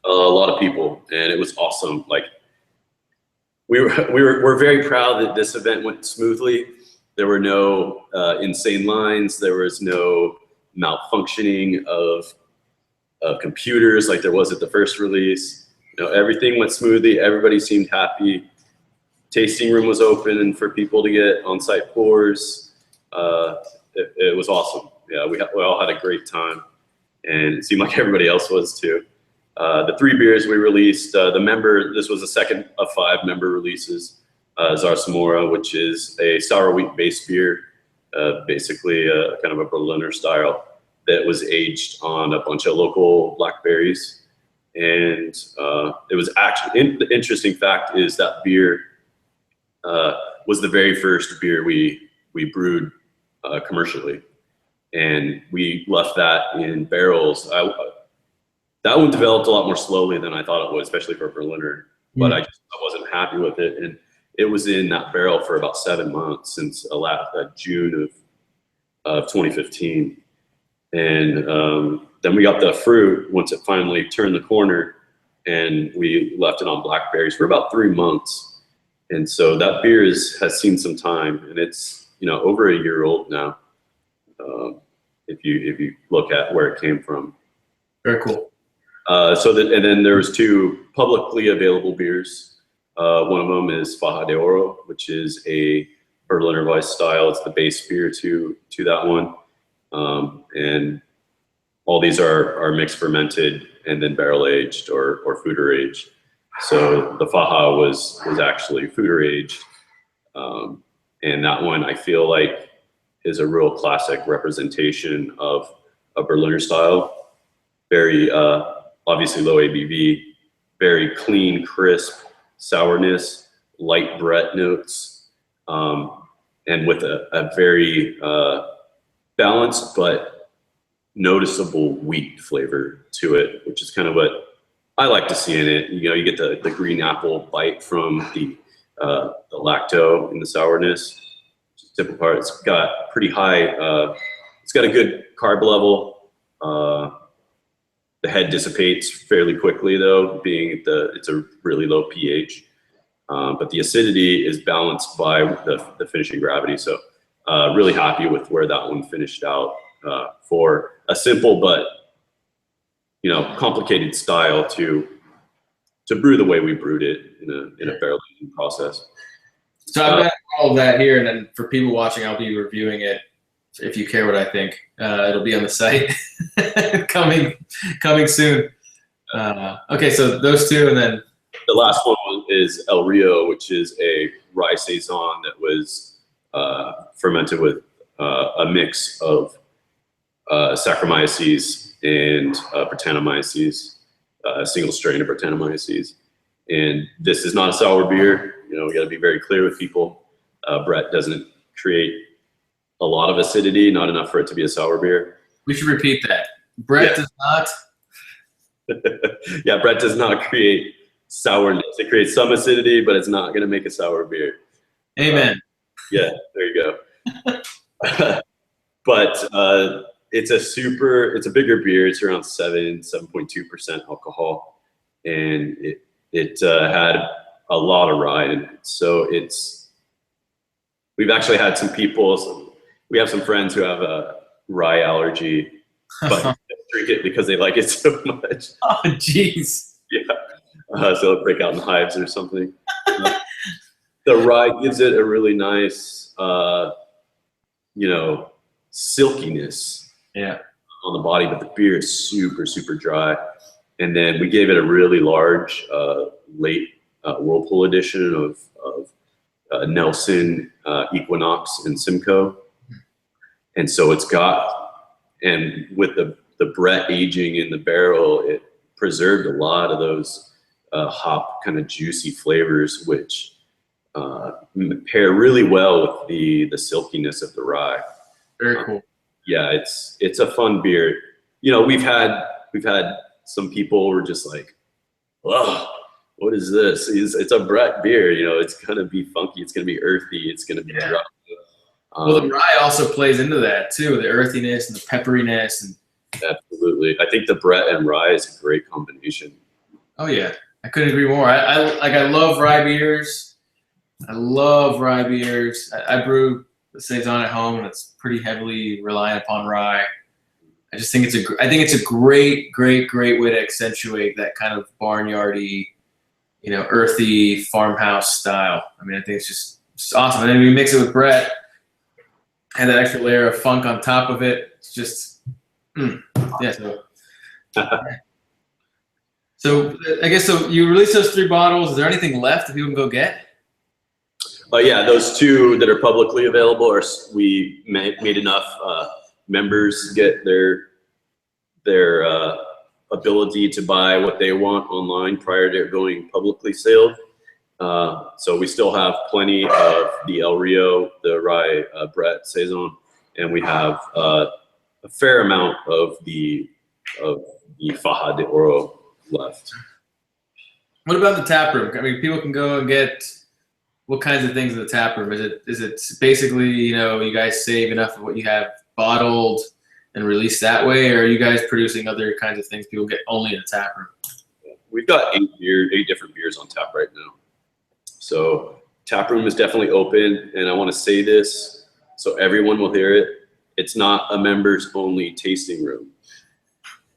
lot of people, and it was awesome. Like we're very proud that this event went smoothly. There were no insane lines. There was no malfunctioning of computers like there was at the first release. You know, everything went smoothly. Everybody seemed happy. Tasting room was open for people to get on-site pours. It was awesome. Yeah, we all had a great time, and it seemed like everybody else was too. The 3 beers we released, this was the second of 5 member releases. Zarzamora, which is a sour wheat based beer, basically kind of a Berliner style that was aged on a bunch of local blackberries. And it was actually, the interesting fact is that beer was the very first beer we brewed commercially. And we left that in barrels. That one developed a lot more slowly than I thought it would, especially for a Berliner. But I wasn't happy with it. And it was in that barrel for about 7 months since June of 2015. And then we got the fruit once it finally turned the corner, and we left it on blackberries for about 3 months. And so that beer has seen some time, and it's, you know, over a year old now. If you look at where it came from. Very cool. And then there was 2 publicly available beers. One of them is Faja de Oro, which is a Berliner Weiss style. It's the base beer to that one. And all these are mixed fermented and then barrel aged or foeder aged. So the Faja was actually foeder aged. And that one I feel like is a real classic representation of a Berliner style. Very obviously low ABV, very clean, crisp sourness, light Brett notes, and with a very balanced but noticeable wheat flavor to it, which is kind of what I like to see in it. You know, you get the green apple bite from the lacto in the sourness. Typical part. It's got pretty high. It's got a good carb level. The head dissipates fairly quickly, though, being it's a really low pH. But the acidity is balanced by the finishing gravity. So really happy with where that one finished out for a simple but, you know, complicated style to brew the way we brewed it in a barrel aging process. So I've got all of that here, and then for people watching, I'll be reviewing it. If you care what I think, it'll be on the site coming soon. Okay, so those 2, and then the last one is El Rio, which is a rye saison that was fermented with a mix of Saccharomyces and Brettanomyces, a single strain of Brettanomyces. And this is not a sour beer. You know, we got to be very clear with people. Brett doesn't create a lot of acidity, not enough for it to be a sour beer. We should repeat that. Brett does not. Yeah, Brett does not create sourness. It creates some acidity, but it's not going to make a sour beer. Amen. Yeah, there you go. But it's a bigger beer. It's around 7.2% alcohol, and it had a lot of rye in it. So we've actually had some people. We have some friends who have a rye allergy, but they drink it because they like it so much. Oh, jeez. Yeah. So they'll break out in hives or something. The rye gives it a really nice, you know, silkiness on the body, but the beer is super, super dry. And then we gave it a really large late Whirlpool edition of Nelson, Equinox, and Simcoe. And so it's got, and with the Brett aging in the barrel, it preserved a lot of those hop kind of juicy flavors, which pair really well with the silkiness of the rye. Very cool. Yeah, it's a fun beer. You know, we've had some people who are just like, "Whoa, what is this?" It's a Brett beer. You know, it's gonna be funky. It's gonna be earthy. It's gonna be dry. Well, the rye also plays into that too, the earthiness and the pepperiness. And absolutely, I think the Brett and rye is a great combination. Oh yeah, I couldn't agree more. I love rye beers. I love rye beers. I brew the Saison at home, and it's pretty heavily reliant upon rye. I just think it's a great way to accentuate that kind of barnyardy, earthy farmhouse style. I mean, I think it's just awesome. And then we mix it with Brett, and that extra layer of funk on top of it. It's just, yeah. So I guess you released those 3 bottles. Is there anything left that people can go get? Yeah, those 2 that are publicly available we made enough members get their ability to buy what they want online prior to going publicly sold. So we still have plenty of the El Rio, the rye Brett Saison, and we have a fair amount of the Faja de Oro left. What about the tap room? I mean, people can go and get what kinds of things in the tap room? Is it basically, you guys save enough of what you have bottled and release that way, or are you guys producing other kinds of things people get only in the tap room? We've got 8 different beers on tap right now. So tap room is definitely open, and I want to say this so everyone will hear it. It's not a members only tasting room.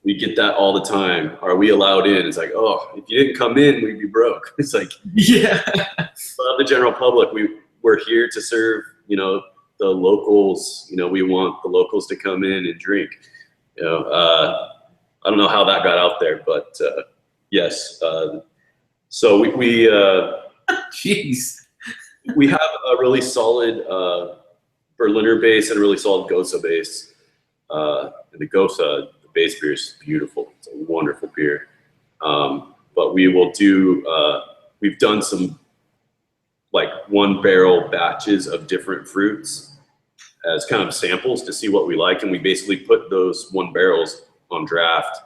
We get that all the time. Are we allowed in? It's like, oh, if you didn't come in, we'd be broke. It's like, yeah. The general public, we're here to serve, the locals. We want the locals to come in and drink. I don't know how that got out there, but yes. So we jeez. We have a really solid Berliner base and a really solid Gosa base. And the Gosa base beer is beautiful. It's a wonderful beer. But we will do, we've done some like 1 barrel batches of different fruits as kind of samples to see what we like. And we basically put those 1 barrels on draft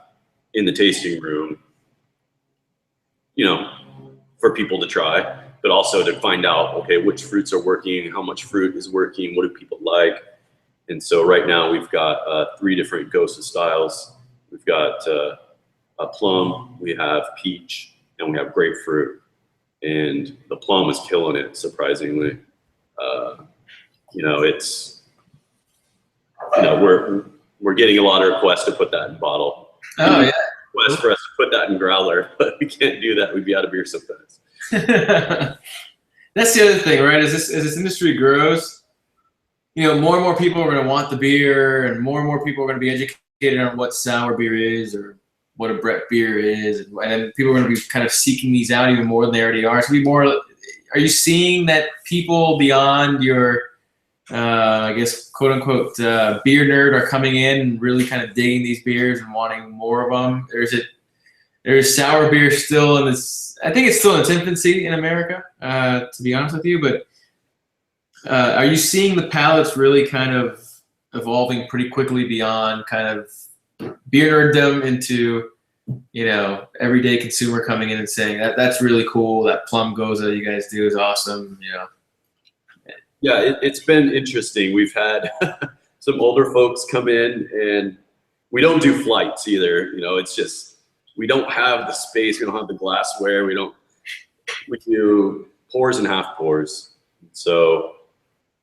in the tasting room, for people to try, but also to find out, okay, which fruits are working, how much fruit is working, what do people like. And so right now we've got 3 different Gosa styles. We've got a plum, we have peach, and we have grapefruit. And the plum is killing it, surprisingly. It's, we're getting a lot of requests to put that in bottle. Oh yeah. Requests for us to put that in growler, but we can't do that. We'd be out of beer so fast. That's the other thing, right? As this industry grows, more and more people are going to want the beer, and more people are going to be educated on what sour beer is or what a Brett beer is, and then people are going to be kind of seeking these out even more than they already are. Are you seeing that people beyond your, I guess, quote unquote, beer nerd are coming in and really kind of digging these beers and wanting more of them? Or is sour beer still in this? I think it's still in its infancy in America, to be honest with you. But are you seeing the palates really kind of evolving pretty quickly beyond kind of beer nerddom into, everyday consumer coming in and saying that's really cool. That plum Goza you guys do is awesome. Yeah, it's been interesting. We've had some older folks come in, and we don't do flights either. It's just, we don't have the space. We don't have the glassware. We do pours and half pours. So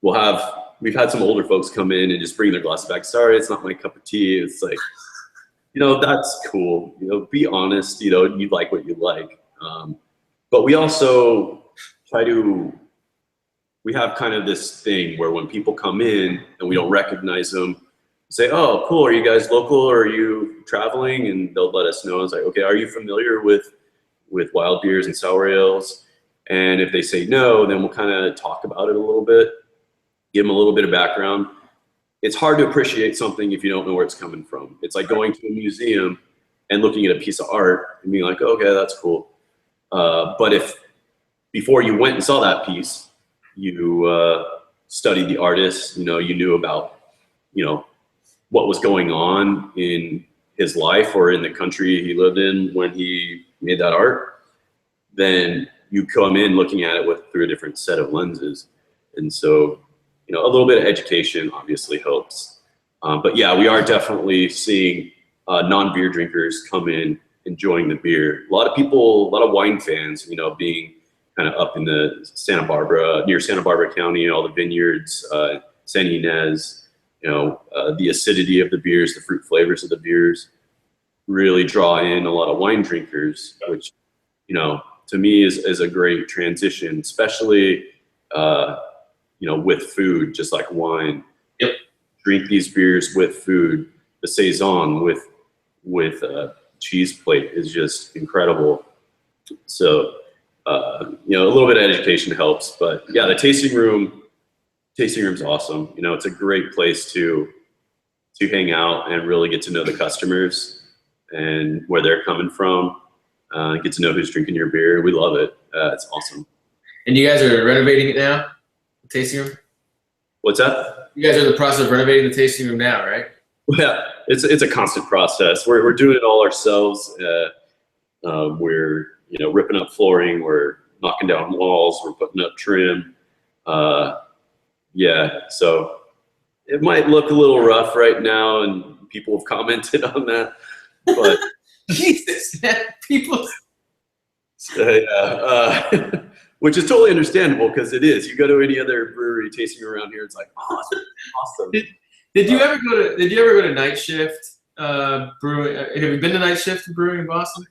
we've had some older folks come in and just bring their glass back. Sorry, it's not my cup of tea. It's like, that's cool. Be honest, you like what you like. But we also we have kind of this thing where when people come in and we don't recognize them, say, oh, cool, are you guys local or are you traveling? And they'll let us know. It's like, okay, are you familiar with wild beers and sour ales? And if they say no, then we'll kind of talk about it a little bit, give them a little bit of background. It's hard to appreciate something if you don't know where it's coming from. It's like going to a museum and looking at a piece of art and being like, okay, that's cool. But if before you went and saw that piece, you studied the artist, you knew about, what was going on in his life or in the country he lived in when he made that art, then you come in looking at it through a different set of lenses. And so, a little bit of education obviously helps. But yeah, we are definitely seeing non-beer drinkers come in enjoying the beer. A lot of wine fans, being kind of up in the near Santa Barbara County, all the vineyards, San Ynez, the acidity of the beers, the fruit flavors of the beers really draw in a lot of wine drinkers, which, to me is a great transition, especially, with food, just like wine. Yep. Drink these beers with food. The Saison with cheese plate is just incredible. So, a little bit of education helps, but yeah, the tasting room's awesome. It's a great place to hang out and really get to know the customers and where they're coming from. Get to know who's drinking your beer. We love it. It's awesome. And you guys are renovating it now, the tasting room? What's that? You guys are in the process of renovating the tasting room now, right? Yeah, it's a constant process. We're doing it all ourselves. We're ripping up flooring. We're knocking down walls. We're putting up trim. So it might look a little rough right now, and people have commented on that. But Jesus, man, people. Which is totally understandable because it is. You go to any other brewery tasting around here, it's like, oh, it's awesome. Did you ever go to night shift brewing? Have you been to night shift brewing in Boston?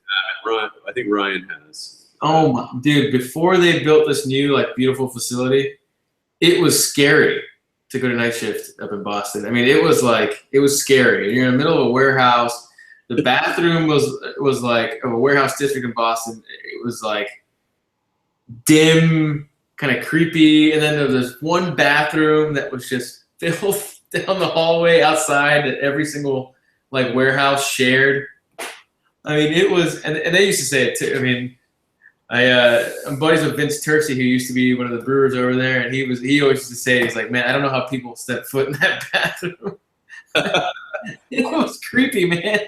I think Ryan has. Oh my dude! Before they built this new beautiful facility, it was scary to go to night shift up in Boston. I mean, it was scary. You're in the middle of a warehouse. The bathroom was like of a warehouse district in Boston. It was like dim, kind of creepy, and then there was this one bathroom that was just filled down the hallway outside that every single warehouse shared. I mean, it was, and they used to say it too. I mean, I'm buddies with Vince Turcey, who used to be one of the brewers over there, and he always used to say, he's like, man, I don't know how people step foot in that bathroom. It was creepy, man.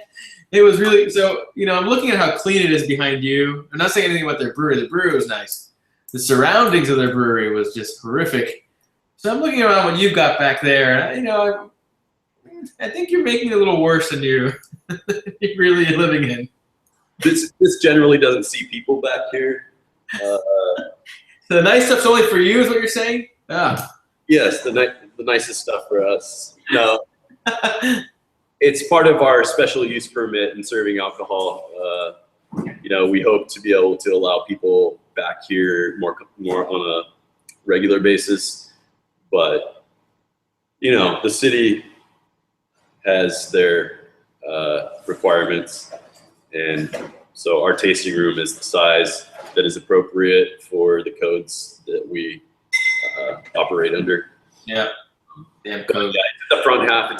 It was really, so, I'm looking at how clean it is behind you. I'm not saying anything about their brewery. The brewery was nice. The surroundings of their brewery was just horrific. So I'm looking around what you've got back there, and I think you're making it a little worse than you're really living in. This generally doesn't see people back here. So the nice stuff's only for you, is what you're saying? Ah. Yes, the nicest stuff for us. No, it's part of our special use permit in serving alcohol. We hope to be able to allow people back here more on a regular basis, but the city has their requirements, and so our tasting room is the size that is appropriate for the codes that we operate under. Yeah. Damn code. Yeah, the front half,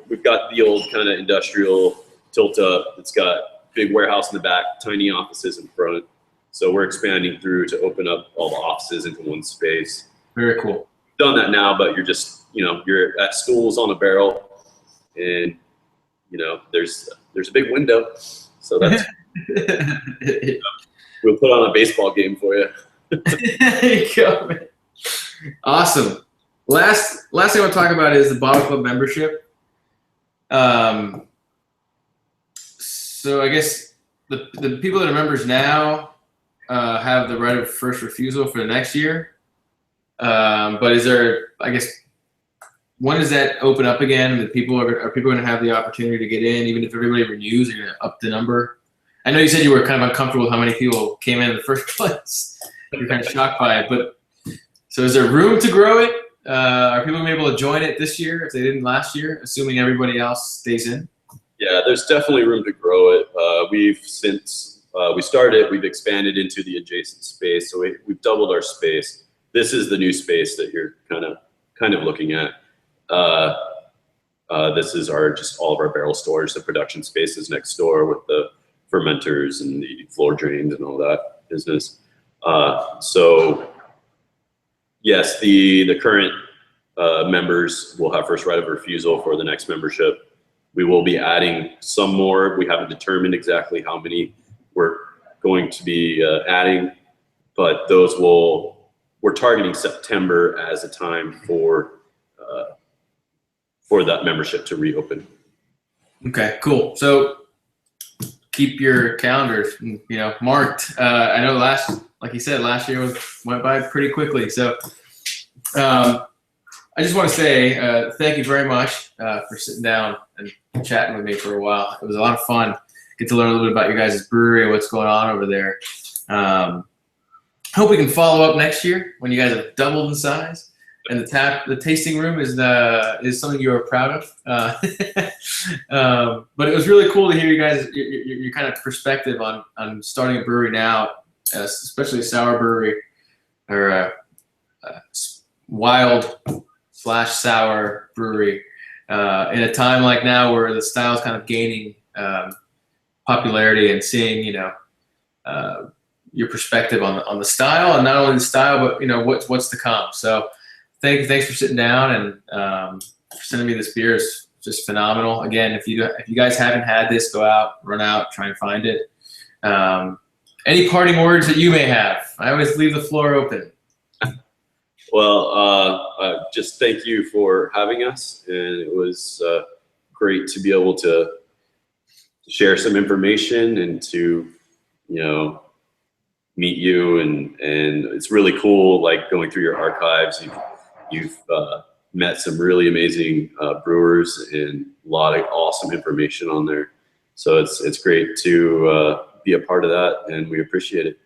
we've got the old kind of industrial tilt up. It's got big warehouse in the back, tiny offices in front. So we're expanding through to open up all the offices into one space. Very cool. Done that now, but you're just, you're at stools on a barrel, and there's a big window. So that's we'll put on a baseball game for you. There you go, man. Awesome. Last thing I want to talk about is the Bottle Club membership. So I guess the people that are members now have the right of first refusal for the next year. But is there, I guess, when does that open up again? And are people going to have the opportunity to get in, even if everybody renews? Are you going to up the number? I know you said you were kind of uncomfortable with how many people came in the first place. You're kind of shocked by it, but so is there room to grow it? Are people going to be able to join it this year if they didn't last year, assuming everybody else stays in? Yeah, there's definitely room to grow it. Since we started, we've expanded into the adjacent space, so we've doubled our space. This is the new space that you're kind of looking at. This is all of our barrel storage. The production space is next door with the fermenters and the floor drains and all that business. So yes, the current members will have first right of refusal for the next membership. We will be adding some more. We haven't determined exactly how many we're going to be adding, but we're targeting September as a time for that membership to reopen. Okay, cool. So keep your calendars, marked. I know like you said, last year went by pretty quickly. So I I just want to say thank you very much for sitting down and chatting with me for a while. It was a lot of fun. Get to learn a little bit about your guys' brewery and what's going on over there. Hope we can follow up next year when you guys have doubled in size. And the tasting room is something you are proud of. But it was really cool to hear you guys your kind of perspective on starting a brewery now, especially a sour brewery or a wild/sour brewery in a time like now where the style is kind of gaining popularity, and seeing your perspective on the style, and not only the style but what's to come. So thanks for sitting down and for sending me this beer. It's just phenomenal. Again, if you guys haven't had this, go out, run out, try and find it. Any parting words that you may have? I always leave the floor open. Well, just thank you for having us, and it was great to be able to share some information and to meet you, and it's really cool, like, going through your archives. You've met some really amazing brewers and a lot of awesome information on there. So it's great to be a part of that, and we appreciate it.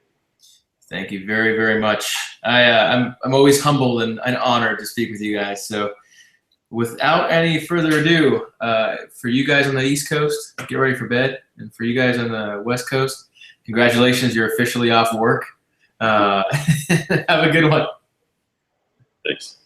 Thank you very, very much. I'm always humbled and honored to speak with you guys. So without any further ado, for you guys on the East Coast, get ready for bed. And for you guys on the West Coast, congratulations, you're officially off work. Have a good one. Thanks.